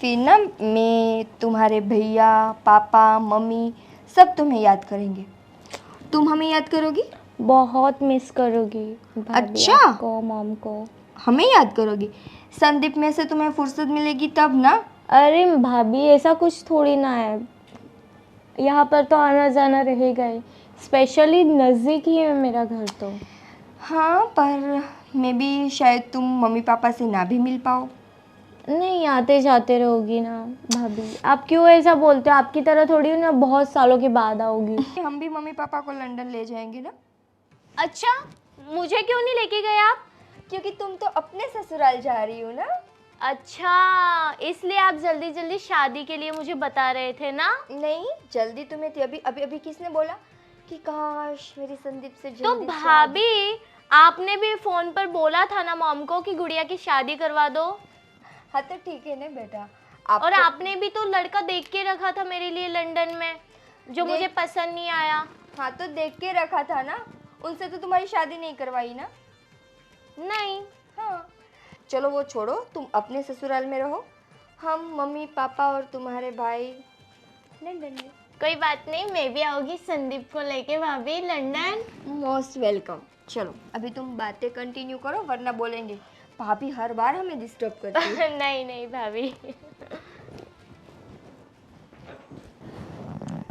फिर ना मैं, तुम्हारे भैया, पापा, मम्मी सब तुम्हें याद करेंगे। तुम हमें याद करोगी? बहुत मिस करोगी भाभी। अच्छा? आपको, मॉम को। हमें याद करोगी? संदीप में से तुम्हें फुर्सत मिलेगी तब ना। अरे भाभी ऐसा कुछ थोड़ी ना है, यहाँ पर तो आना जाना रहेगा ही, स्पेशली नज़दीक ही है मेरा घर तो। हाँ, पर मैं भी शायद तुम मम्मी पापा से ना भी मिल पाओ। नहीं, आते जाते रहोगी ना भाभी, आप क्यों ऐसा बोलते हो? आपकी तरह थोड़ी ना बहुत सालों के बाद आओगी। हम भी मम्मी पापा को लंदन ले जाएंगे ना। अच्छा, मुझे क्यों नहीं लेके गए आप? क्योंकि तुम तो अपने ससुराल जा रही हो ना। अच्छा, इसलिए आप जल्दी जल्दी शादी के लिए मुझे बता रहे थे ना? नहीं, जल्दी तुम्हें थी। अभी अभी अभी किसने बोला कि काश मेरी संदीप से तो जल्दी भाभी, आपने भी फोन पर बोला था ना मॉम को कि गुड़िया की शादी करवा दो। हाँ तो ठीक है ना बेटा। और आपने भी तो लड़का देख के रखा था मेरे लिए लंदन में, जो मुझे पसंद नहीं आया। हाँ तो देख के रखा था ना, उनसे तो तुम्हारी शादी नहीं करवाई ना। नहीं। हाँ चलो वो छोड़ो, तुम अपने ससुराल में रहो, हम मम्मी पापा और तुम्हारे भाई लंदन में। कोई बात नहीं, मैं भी आऊंगी संदीप को लेके भाभी लंदन। Most welcome. चलो अभी तुम बातें कंटिन्यू करो, वरना बोलेंगे भाभी हर बार हमें डिस्टर्ब करती है। नहीं नहीं भाभी।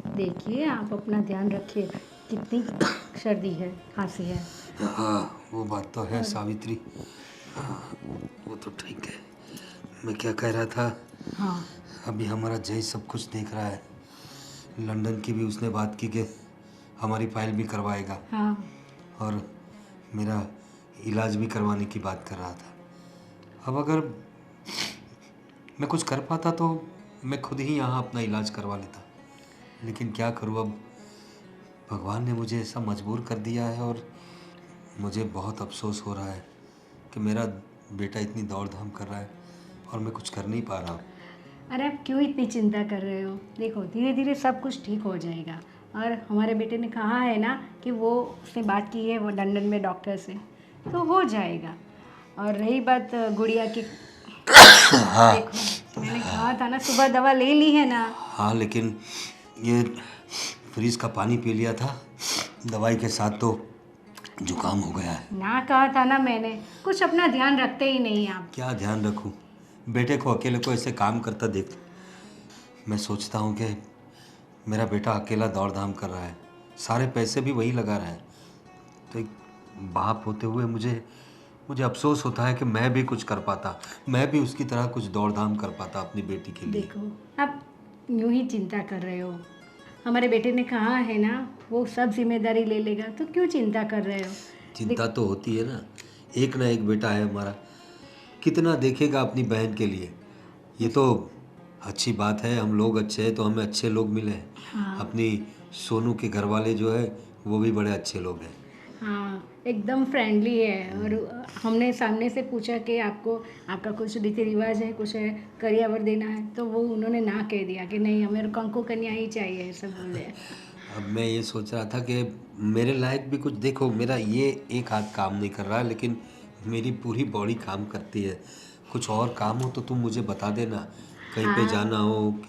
देखिए आप अपना ध्यान रखिए, कितनी सर्दी है, खांसी है। हाँ वो बात तो है सावित्री। हाँ वो तो ठीक है। मैं क्या कह रहा था, हाँ अभी हमारा जय सब कुछ देख रहा है। लंदन की भी उसने बात की कि हमारी फाइल भी करवाएगा हाँ और मेरा इलाज भी करवाने की बात कर रहा था। अब अगर मैं कुछ कर पाता तो मैं खुद ही यहाँ अपना इलाज करवा लेता, लेकिन क्या करूँ, अब भगवान ने मुझे ऐसा मजबूर कर दिया है और मुझे बहुत अफसोस हो रहा है कि मेरा बेटा इतनी दौड़ धाम कर रहा है और मैं कुछ कर नहीं पा रहा हूँ। अरे आप क्यों इतनी चिंता कर रहे हो? देखो धीरे धीरे सब कुछ ठीक हो जाएगा। और हमारे बेटे ने कहा है ना कि वो उसने बात की है वो लंदन में डॉक्टर से, तो हो जाएगा। और रही बात गुड़िया की, देखो मैंने कहा था ना सुबह दवा ले ली है ना। हाँ लेकिन ये फ्रिज का पानी पी लिया था दवाई के साथ तो जुकाम हो गया है। ना कहा था ना मैंने, कुछ अपना ध्यान रखते ही नहीं आप। क्या ध्यान रखूं, बेटे को अकेले को ऐसे काम करता देख मैं सोचता हूँ कि मेरा बेटा अकेला दौड़ धाम कर रहा है, सारे पैसे भी वही लगा रहा है। तो एक बाप होते हुए मुझे अफसोस होता है कि मैं भी कुछ कर पाता, मैं भी उसकी तरह कुछ दौड़ धाम कर पाता अपनी बेटी के लिए। देखो आप यूं ही चिंता कर रहे हो, हमारे बेटे ने कहा है ना वो सब जिम्मेदारी ले लेगा, तो क्यों चिंता कर रहे हो? चिंता तो होती है ना एक बेटा है हमारा, कितना देखेगा अपनी बहन के लिए। ये तो अच्छी बात है, हम लोग अच्छे हैं तो हमें अच्छे लोग मिले हैं। हाँ। अपनी सोनू के घर वाले जो है वो भी बड़े अच्छे लोग हैं। हाँ एकदम फ्रेंडली है। और हमने सामने से पूछा कि आपका कुछ रीति रिवाज है, कुछ है करियावर देना है, तो वो उन्होंने ना कह दिया कि नहीं हमें कंकु कन्या ही चाहिए, ऐसा बोले। अब मैं ये सोच रहा था कि मेरे लायक भी कुछ देखो, मेरा ये एक हाथ काम नहीं कर रहा है लेकिन मेरी पूरी बॉडी काम करती है। कुछ और काम हो तो तुम मुझे बता देना, कहीं पे जाना हो,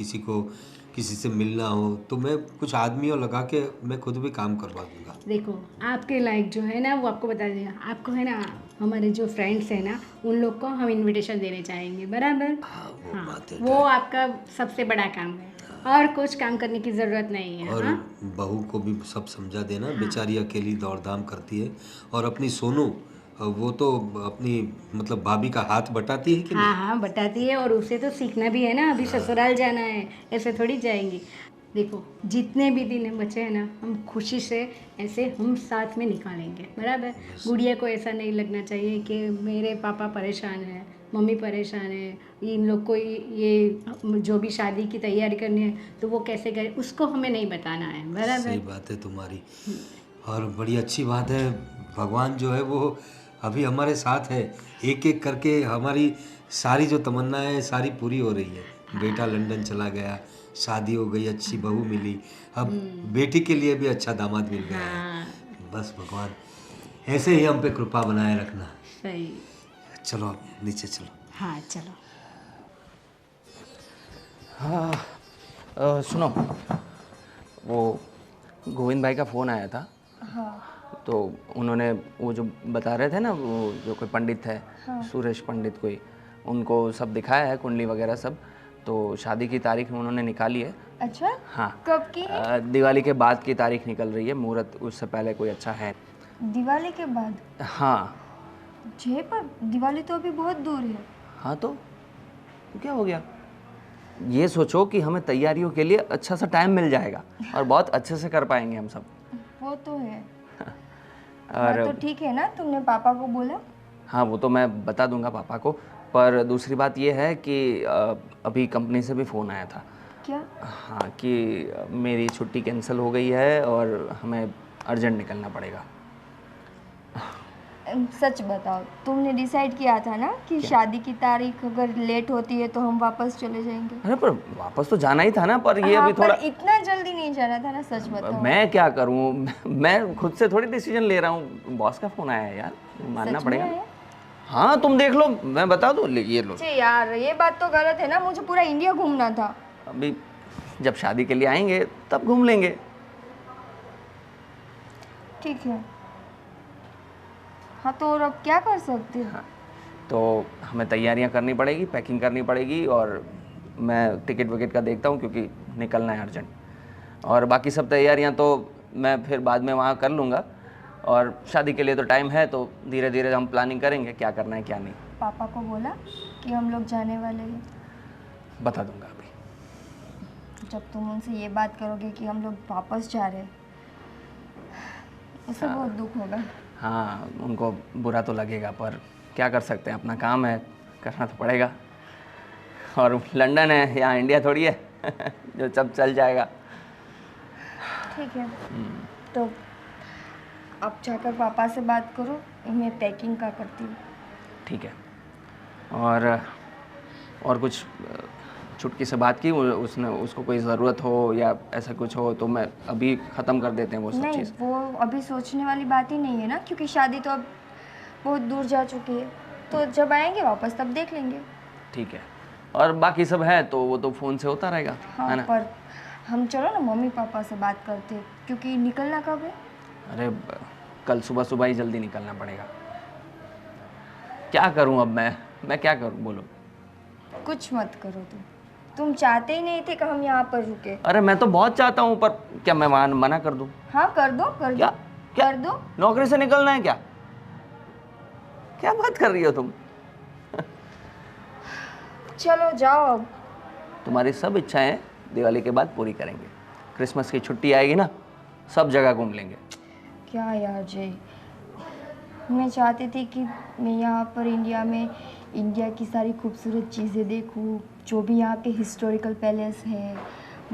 किसी से मिलना हो तो मैं कुछ आदमियों लगा के मैं खुद भी काम करवा दूंगा। देखो आपके लायक जो है ना वो आपको बता देगा। आपको है ना हमारे जो फ्रेंड्स हैं ना उन लोग को हम इनविटेशन देने चाहेंगे, बराबर? वो बात है। वो आपका सबसे बड़ा काम है और कुछ काम करने की ज़रूरत नहीं है। और हाँ? बहू को भी सब समझा देना, बेचारी अकेली दौड़ धाम करती है। और अपनी सोनू वो तो अपनी मतलब भाभी का हाथ बटाती है कि हाँ हाँ बताती है, और उसे तो सीखना भी है ना, अभी ससुराल जाना है, ऐसे थोड़ी जाएंगी। देखो जितने भी दिन बचे हैं ना हम खुशी से ऐसे हम साथ में निकालेंगे, बराबर? गुड़िया को ऐसा नहीं लगना चाहिए कि मेरे पापा परेशान हैं, मम्मी परेशान है, इन लोग को ये जो भी शादी की तैयारी करनी है तो वो कैसे करे, उसको हमें नहीं बताना है, बराबर? सही बात है तुम्हारी। और बड़ी अच्छी बात है, भगवान जो है वो अभी हमारे साथ है, एक एक करके हमारी सारी जो तमन्नाएं हैं सारी पूरी हो रही है। बेटा लंदन चला गया, शादी हो गई, अच्छी बहू मिली, अब बेटी के लिए भी अच्छा दामाद मिल गया है। बस भगवान ऐसे ही हम पे कृपा बनाए रखना। सही। चलो अब नीचे चलो। हाँ चलो। हाँ सुनो, वो गोविंद भाई का फ़ोन आया था। हाँ तो उन्होंने वो जो बता रहे थे ना, वो जो कोई पंडित है, सुरेश पंडित कोई, उनको सब दिखाया है कुंडली वगैरह सब। तो शादी की तारीख उन्होंने निकाली है। अच्छा हाँ कब की है? दिवाली के बाद की तारीख निकल रही है, मुहूर्त उससे पहले कोई अच्छा है। दिवाली के बाद? हाँ। जय पर दिवाली तो अभी बहुत दूर है। हाँ तो क्या हो गया, ये सोचो कि हमें तैयारियों के लिए अच्छा सा टाइम मिल जाएगा और बहुत अच्छे से कर पाएंगे हम सब। वो तो है। और तो ठीक है ना, तुमने पापा को बोला? हाँ वो तो मैं बता दूंगा पापा को, पर दूसरी बात ये है कि अभी कंपनी से भी फ़ोन आया था। क्या? हाँ कि मेरी छुट्टी कैंसिल हो गई है और हमें अर्जेंट निकलना पड़ेगा। सच बताओ, तुमने डिसाइड किया था ना कि शादी की तारीख अगर लेट होती है तो हम वापस चले जाएंगे। अरे पर वापस तो जाना ही था ना, पर ये हाँ, अभी थोड़ा पर इतना जल्दी नहीं जाना था ना, सच बताओ। मैं क्या करूँ, मैं खुद से थोड़ी डिसीजन ले रहा हूँ, बॉस का फ़ोन आया है यार, मानना सच पड़ेगा। में है? हाँ तुम देख लो, मैं बता दूँ, ये लो। छे यार, ये बात तो गलत है ना, मुझे पूरा इंडिया घूमना था। अभी जब शादी के लिए आएंगे तब घूम लेंगे। ठीक है। हाँ तो और अब क्या कर सकते हैं? तो हमें तैयारियां करनी पड़ेगी, पैकिंग करनी पड़ेगी, और मैं टिकट विकेट का देखता हूँ क्योंकि निकलना है अर्जेंट। और बाकी सब तैयारियां तो मैं फिर बाद में वहाँ कर लूँगा, और शादी के लिए तो टाइम है, तो धीरे धीरे हम प्लानिंग करेंगे क्या करना है क्या नहीं। पापा को बोला कि हम लोग जाने वाले हैं। बता दूँगा अभी। जब तुम उनसे ये बात करोगे कि हम लोग वापस जा रहे हैं, उसे बहुत दुख होगा। हाँ उनको बुरा तो लगेगा, पर क्या कर सकते हैं, अपना काम है, करना तो पड़ेगा। और लंदन है, यहाँ इंडिया थोड़ी है जो सब चल जाएगा। ठीक है, तो अब जाकर पापा से बात करो, मैं पैकिंग का करती हूँ। ठीक है। और कुछ छुटकी से बात की, उसने उसको कोई ज़रूरत हो या ऐसा कुछ हो तो मैं अभी ख़त्म कर देते हैं वो सब नहीं, चीज़। वो अभी सोचने वाली बात ही नहीं है ना, क्योंकि शादी तो अब बहुत दूर जा चुकी है, तो जब आएंगे वापस तब देख लेंगे। ठीक है, और बाकी सब है तो वो तो फ़ोन से होता रहेगा, हाँ, है ना। पर हम चलो ना मम्मी पापा से बात करते, क्योंकि निकलना कब है? अरे कल सुबह सुबह ही जल्दी निकलना पड़ेगा। क्या करूं अब मैं क्या करूं बोलो। कुछ मत करो तुम चाहते ही नहीं थे कि हम यहाँ पर रुके। अरे मैं तो बहुत चाहता हूं, पर क्या मैं मना कर दूं? हाँ कर दो, कर क्या? दो, क्या? कर दो। नौकरी से निकलना है क्या? क्या बात कर रही हो तुम? चलो जाओ अब। तुम्हारी सब इच्छाएं दिवाली के बाद पूरी करेंगे। क्रिसमस की छुट्टी आएगी ना, सब जगह घूम लेंगे। क्या यार जय, मैं चाहती थी कि मैं यहाँ पर इंडिया में इंडिया की सारी खूबसूरत चीज़ें देखूँ, जो भी यहाँ के हिस्टोरिकल पैलेस है,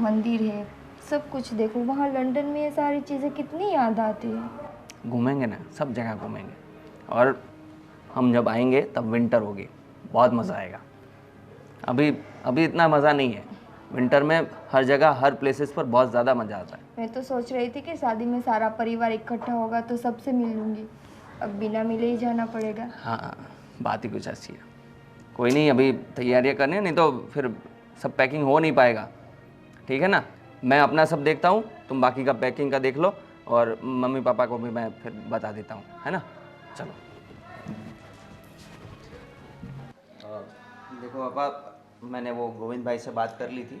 मंदिर है, सब कुछ देखूँ। वहाँ लंदन में ये सारी चीज़ें कितनी याद आती है। घूमेंगे ना, सब जगह घूमेंगे, और हम जब आएंगे तब विंटर होगी, बहुत मज़ा आएगा। अभी इतना मज़ा नहीं है। विंटर में हर जगह हर प्लेसेस पर बहुत ज़्यादा मज़ा आता है। मैं तो सोच रही थी कि शादी में सारा परिवार इकट्ठा होगा तो सबसे मिल लूँगी, अब बिना मिले ही जाना पड़ेगा। हाँ बात ही कुछ ऐसी है। कोई नहीं, अभी तैयारियां करनी है, नहीं तो फिर सब पैकिंग हो नहीं पाएगा। ठीक है ना, मैं अपना सब देखता हूँ, तुम बाकी का पैकिंग का देख लो, और मम्मी पापा को भी मैं फिर बता देता हूँ, है ना। चलो देखो पापा, मैंने वो गोविंद भाई से बात कर ली थी,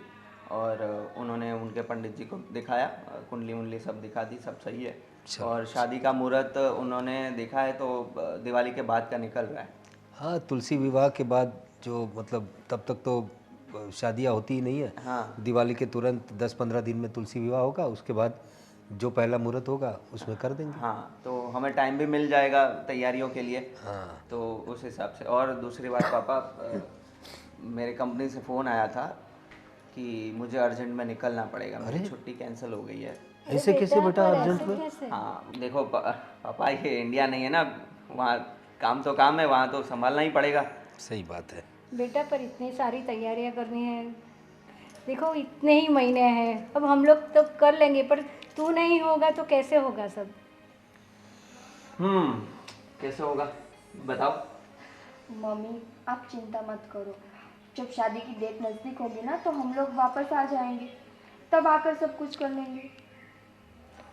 और उन्होंने उनके पंडित जी को दिखाया, कुंडली उंडली सब दिखा दी, सब सही है। और शादी का मुहूर्त उन्होंने देखा है तो दिवाली के बाद का निकल रहा है। हाँ, तुलसी विवाह के बाद जो मतलब तब तक तो शादियाँ होती ही नहीं है। हाँ। दिवाली के तुरंत 10-15 दिन में तुलसी विवाह होगा, उसके बाद जो पहला मुहूर्त होगा उसमें कर देंगे। हाँ, तो हमें टाइम भी मिल जाएगा तैयारियों के लिए। हाँ। तो उस हिसाब से। और दूसरी बात पापा, मेरे कंपनी से फ़ोन आया था कि मुझे अर्जेंट में निकलना पड़ेगा, मेरी छुट्टी कैंसिल हो गई है। ऐसे कैसे बेटा अर्जेंट में? हाँ देखो पापा, ये इंडिया नहीं है ना, वहाँ काम तो काम है, वहाँ तो संभालना ही पड़ेगा। सही बात है बेटा, पर इतनी सारी तैयारियां करनी है। देखो इतने ही महीने हैं, अब हम लोग तो कर लेंगे, पर तू नहीं होगा तो कैसे होगा सब? कैसे होगा बताओ। मम्मी आप चिंता मत करो, जब शादी की डेट नज़दीक होगी ना तो हम लोग वापस आ जाएंगे, तब आकर सब कुछ कर लेंगे।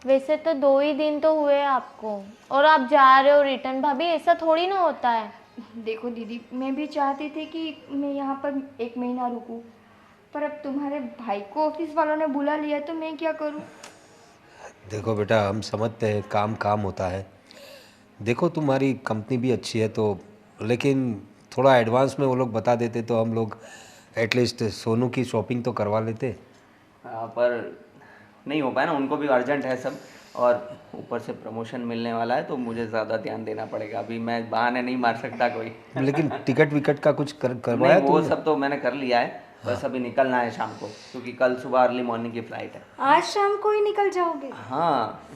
वैसे तो 2 ही दिन तो हुए आपको, और आप जा रहे हो रिटर्न। भाभी ऐसा थोड़ी ना होता है। देखो दीदी, मैं भी चाहती थी कि मैं यहाँ पर 1 महीना रुकूं, पर अब तुम्हारे भाई को ऑफिस वालों ने बुला लिया तो मैं क्या करूँ। देखो बेटा, हम समझते हैं काम काम होता है। देखो तुम्हारी कंपनी भी अच्छी है तो, लेकिन थोड़ा एडवांस में वो लोग बता देते तो हम लोग एटलीस्ट सोनू की शॉपिंग तो करवा लेते। पर नहीं हो पाया ना, उनको भी अर्जेंट है सब। और ऊपर से प्रमोशन मिलने वाला है तो मुझे ज़्यादा ध्यान देना पड़ेगा। अभी मैं बहाने नहीं मार सकता कोई। लेकिन टिकट विकट का कुछ करवाया नहीं, वो सब तो मैंने कर लिया है, बस अभी निकलना है शाम को, क्योंकि कल सुबह अर्ली मॉर्निंग की फ्लाइट है। आज शाम को ही निकल जाओगे? हाँ।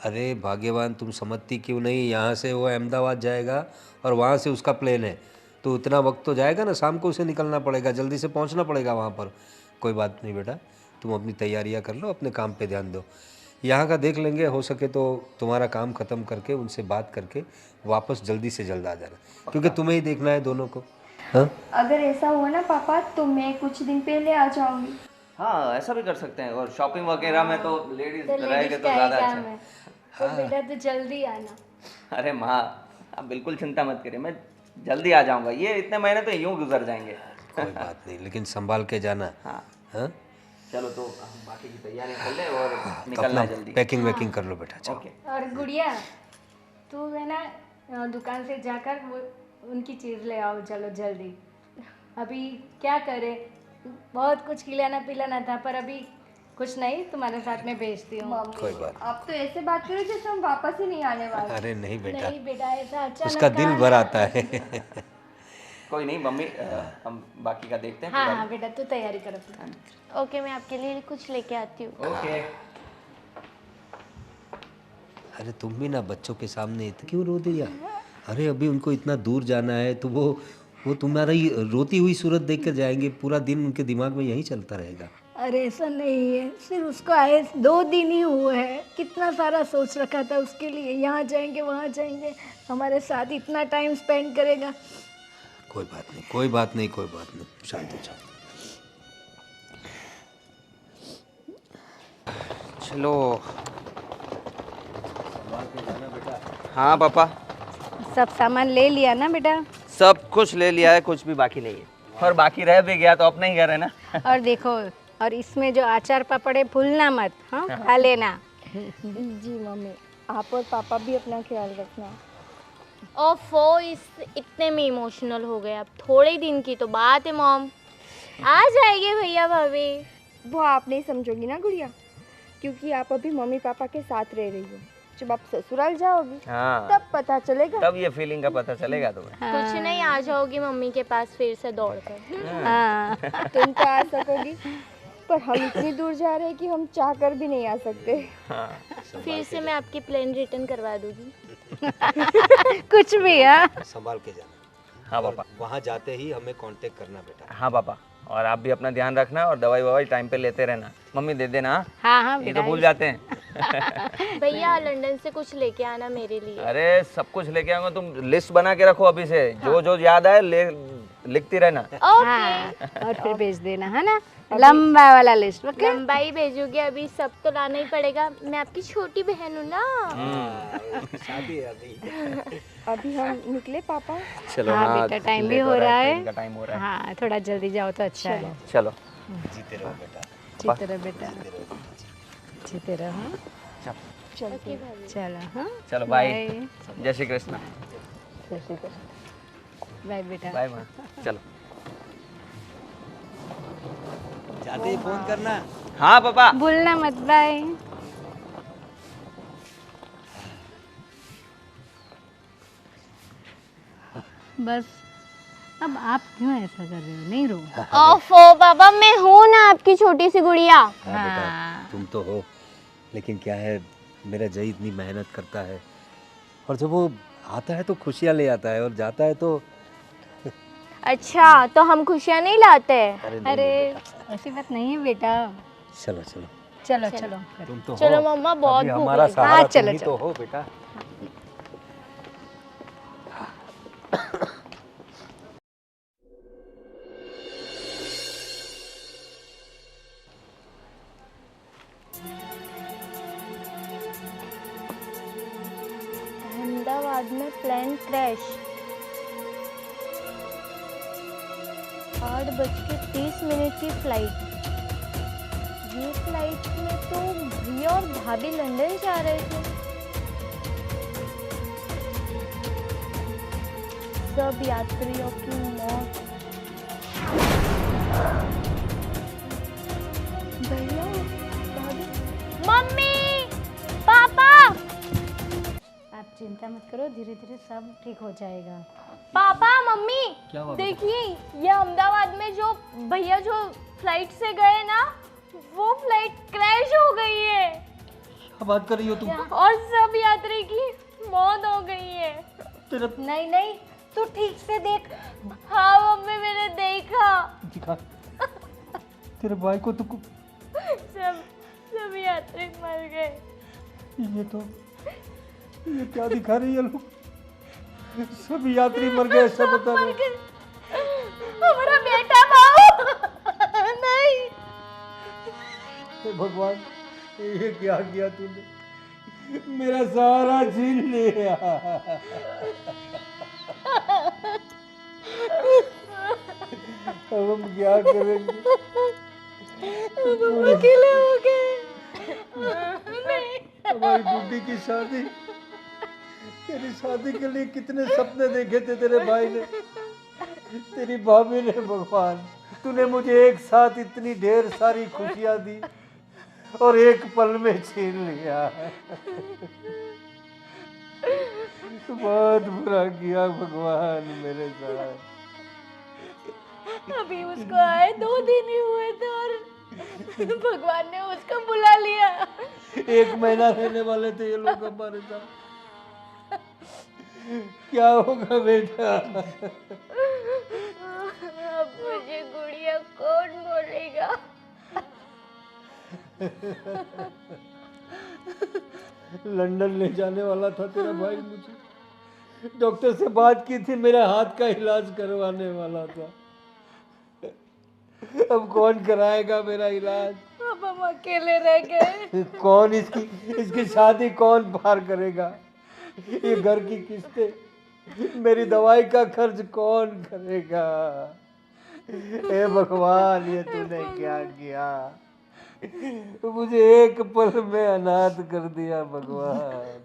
अरे भाग्यवान, तुम समझती क्यों नहीं? यहाँ से वो अहमदाबाद जाएगा और वहाँ से उसका प्लेन है, तो उतना वक्त तो जाएगा ना, शाम को उसे निकलना पड़ेगा, जल्दी से पहुँचना पड़ेगा वहाँ पर। कोई बात नहीं बेटा, तुम अपनी तैयारियाँ कर लो, अपने काम पे ध्यान दो। यहाँ का देख लेंगे, हो सके तो तुम्हारा काम ख़त्म करके उनसे बात करके वापस जल्दी से जल्द आ जाना, क्योंकि तुम्हें ही देखना है दोनों को। हाँ, अगर ऐसा हुआ ना पापा तो मैं कुछ दिन पहले आ जाऊंगी। हाँ, ऐसा भी कर सकते हैं। और शॉपिंग वगैरह में तो लेडीज रहेंगे तो का है ज़्यादा काम अच्छा है। है। तो बेटा तो जल्दी आना। अरे माँ, आप बिल्कुल चिंता मत करिए, मैं जल्दी आ जाऊंगा। ये इतने महीने तो यूं गुजर जाएंगे। कोई बात नहीं, लेकिन संभाल के जाना। हाँ। हाँ, चलो तो हम बाकी की तैयारियां कर ले और तो निकलना अपना है जल्दी। पैकिंग वैकिंग कर लो बेटा, चलो। ओके। और गुड़िया, तू है ना दुकान से जाकर वो उनकी चीज़ ले आओ, चलो जल्दी। अभी क्या करे, बहुत कुछ खिलाना पिलाना था, पर अभी कुछ नहीं, तुम्हारे साथ में भेजती हूँ। कोई बात आप तो ऐसे बात करो जैसे हम वापस ही नहीं आने वाले। अरे नहीं बेटा, नहीं बेटा, ऐसा अच्छा उसका दिल भर आता है। कोई नहीं मम्मी, हम बाकी का देखते हैं। हाँ हाँ बेटा, तू तैयारी कर अपनी। ओके, मैं आपके लिए कुछ लेके आती हूँ। ओके। अरे तुम भी ना बच्चों के सामने क्यों रो दिया? अरे अभी उनको इतना दूर जाना है, तो वो तुम्हारी रोती हुई सूरत देख कर जाएंगे, पूरा दिन उनके दिमाग में यही चलता रहेगा। अरे ऐसा नहीं है, सिर्फ उसको आए 2 दिन ही हुए हैं, कितना सारा सोच रखा था उसके लिए, यहाँ जाएंगे वहाँ जाएंगे, हमारे साथ इतना टाइम स्पेंड करेगा। कोई बात नहीं, कोई बात नहीं, कोई बात नहीं, शांत हो जाओ। चलो। हाँ पापा, सब सामान ले लिया ना बेटा? सब कुछ ले लिया है, कुछ भी बाकी नहीं है। और बाकी रह भी गया तो अपना ही घर है ना। और देखो, और इसमें जो अचार पापड़ है भूलना मत, हाँ खा लेना। जी मम्मी, आप और पापा भी अपना ख्याल रखना। ओफो, इतने में इमोशनल हो गए। अब थोड़े दिन की तो बात है मॉम, आ जाएंगे भैया भाभी। वो आप नहीं समझोगी ना गुड़िया, क्योंकि आप अभी मम्मी पापा के साथ रह रही हो। जब आप ससुराल जाओगी हाँ, तब पता चलेगा। तब ये फीलिंग का पता चलेगा तुम्हें। कुछ नहीं, आ जाओगी मम्मी के पास फिर से दौड़कर। हाँ तुम तो आ सकोगी, पर हम इतनी दूर जा रहे हैं कि हम चाह कर भी नहीं आ सकते। हाँ। फिर से मैं आपकी प्लेन रिटर्न करवा दूंगी। कुछ भी। हाँ संभाल के जाना। हाँ पापा। वहाँ जाते ही हमें कांटेक्ट करना बेटा। हाँ पापा, और आप भी अपना ध्यान रखना और दवाई ववाई टाइम पे लेते रहना। मम्मी दे देना। हाँ हाँ ये तो भूल जाते हैं। भैया लंदन से कुछ लेके आना मेरे लिए। अरे सब कुछ लेके आऊंगा, तुम लिस्ट बना के रखो अभी से, जो जो याद आए लिखती रहना। ओके, और फिर भेज देना, है ना, लंबा वाला लिस्ट। ओके, लंबाई भेजोगे, अभी सब तो लाना ही पड़ेगा, मैं आपकी छोटी बहन हूँ ना। शादी है अभी। अभी हम निकले पापा। चलो। हाँ बेटा, टाइम भी हो रहा है। इनका टाइम हो रहा है। हाँ, थोड़ा जल्दी जाओ तो अच्छा है। चलो। जीते रहो बेटा। जीते रहो बेटा, जीते रहो। चलो। चलो। हाँ, चलो बाय। जय श्री कृष्ण। बाय बेटा। बाय माँ। चलो। जाते ही फोन करना। हाँ पापा। भूलना मत। बाय। बस, अब आप क्यों ऐसा कर रहे हो? नहीं रो। ओफो बाबा, मैं हूँ ना आपकी छोटी सी गुड़िया। हाँ बेटा, तुम तो हो, लेकिन क्या है, मेरा जय इतनी मेहनत करता है, और जब वो आता है तो खुशियाँ ले आता है, और जाता है तो अच्छा, तो हम खुशियाँ नहीं लाते? अरे ऐसी बात नहीं है बेटा। चलो चलो चलो चलो तुम तो चलो हो, मम्मा, बहुत अभी भूख हमारा लगी। सहारा हाँ, तुम चलो, ही तो हो बेटा। अहमदाबाद में प्लेन क्रैश, 8:30 की फ्लाइट। ये फ्लाइट में तो भैया और भाभी लंदन जा रहे थे। सब यात्रियों की मौत। भैया, भाभी, मम्मी आप चिंता मत करो, धीरे धीरे सब ठीक हो जाएगा। पापा मम्मी देखिए, ये अहमदाबाद में जो भैया जो फ्लाइट से गए ना, वो फ्लाइट क्रैश हो गई है। क्या बात कर रही हो तुम? और सब यात्री की मौत हो गई है। नहीं नहीं, तू ठीक से देख। हाँ मम्मी, मैंने देखा। दिखा तेरे भाई को। तुमको सब यात्री मर गए। ये क्या दिखा रही है लोग? सब यात्री मर गए, सब बता रहे। हमारा बेटा भाव नहीं। हे भगवान, ये क्या किया तूने? मेरा सारा छीन लिया। अब हम क्या करेंगे? अकेले हो गए। हमारी गुड्डी की शादी, तेरी शादी के लिए कितने सपने देखे थे तेरे भाई ने, तेरी भाभी ने। भगवान, तूने मुझे एक साथ इतनी ढेर सारी खुशियां दी और एक पल में छीन लिया। बहुत बुरा किया भगवान मेरे साथ। अभी उसको आए 2 दिन ही हुए थे और भगवान ने उसको बुला लिया। 1 महीना रहने वाले थे ये लोग हमारे साथ। क्या होगा बेटा? अब मुझे गुड़िया कौन बोलेगा? लंदन ले जाने वाला था तेरा भाई मुझे। डॉक्टर से बात की थी, मेरे हाथ का इलाज करवाने वाला था। अब कौन कराएगा मेरा इलाज? अब हम अकेले रह गए। कौन इसकी शादी कौन पार करेगा? ये घर की किस्तें, मेरी दवाई का खर्च कौन करेगा? हे भगवान, ये तूने क्या किया? मुझे एक पल में अनाथ कर दिया भगवान।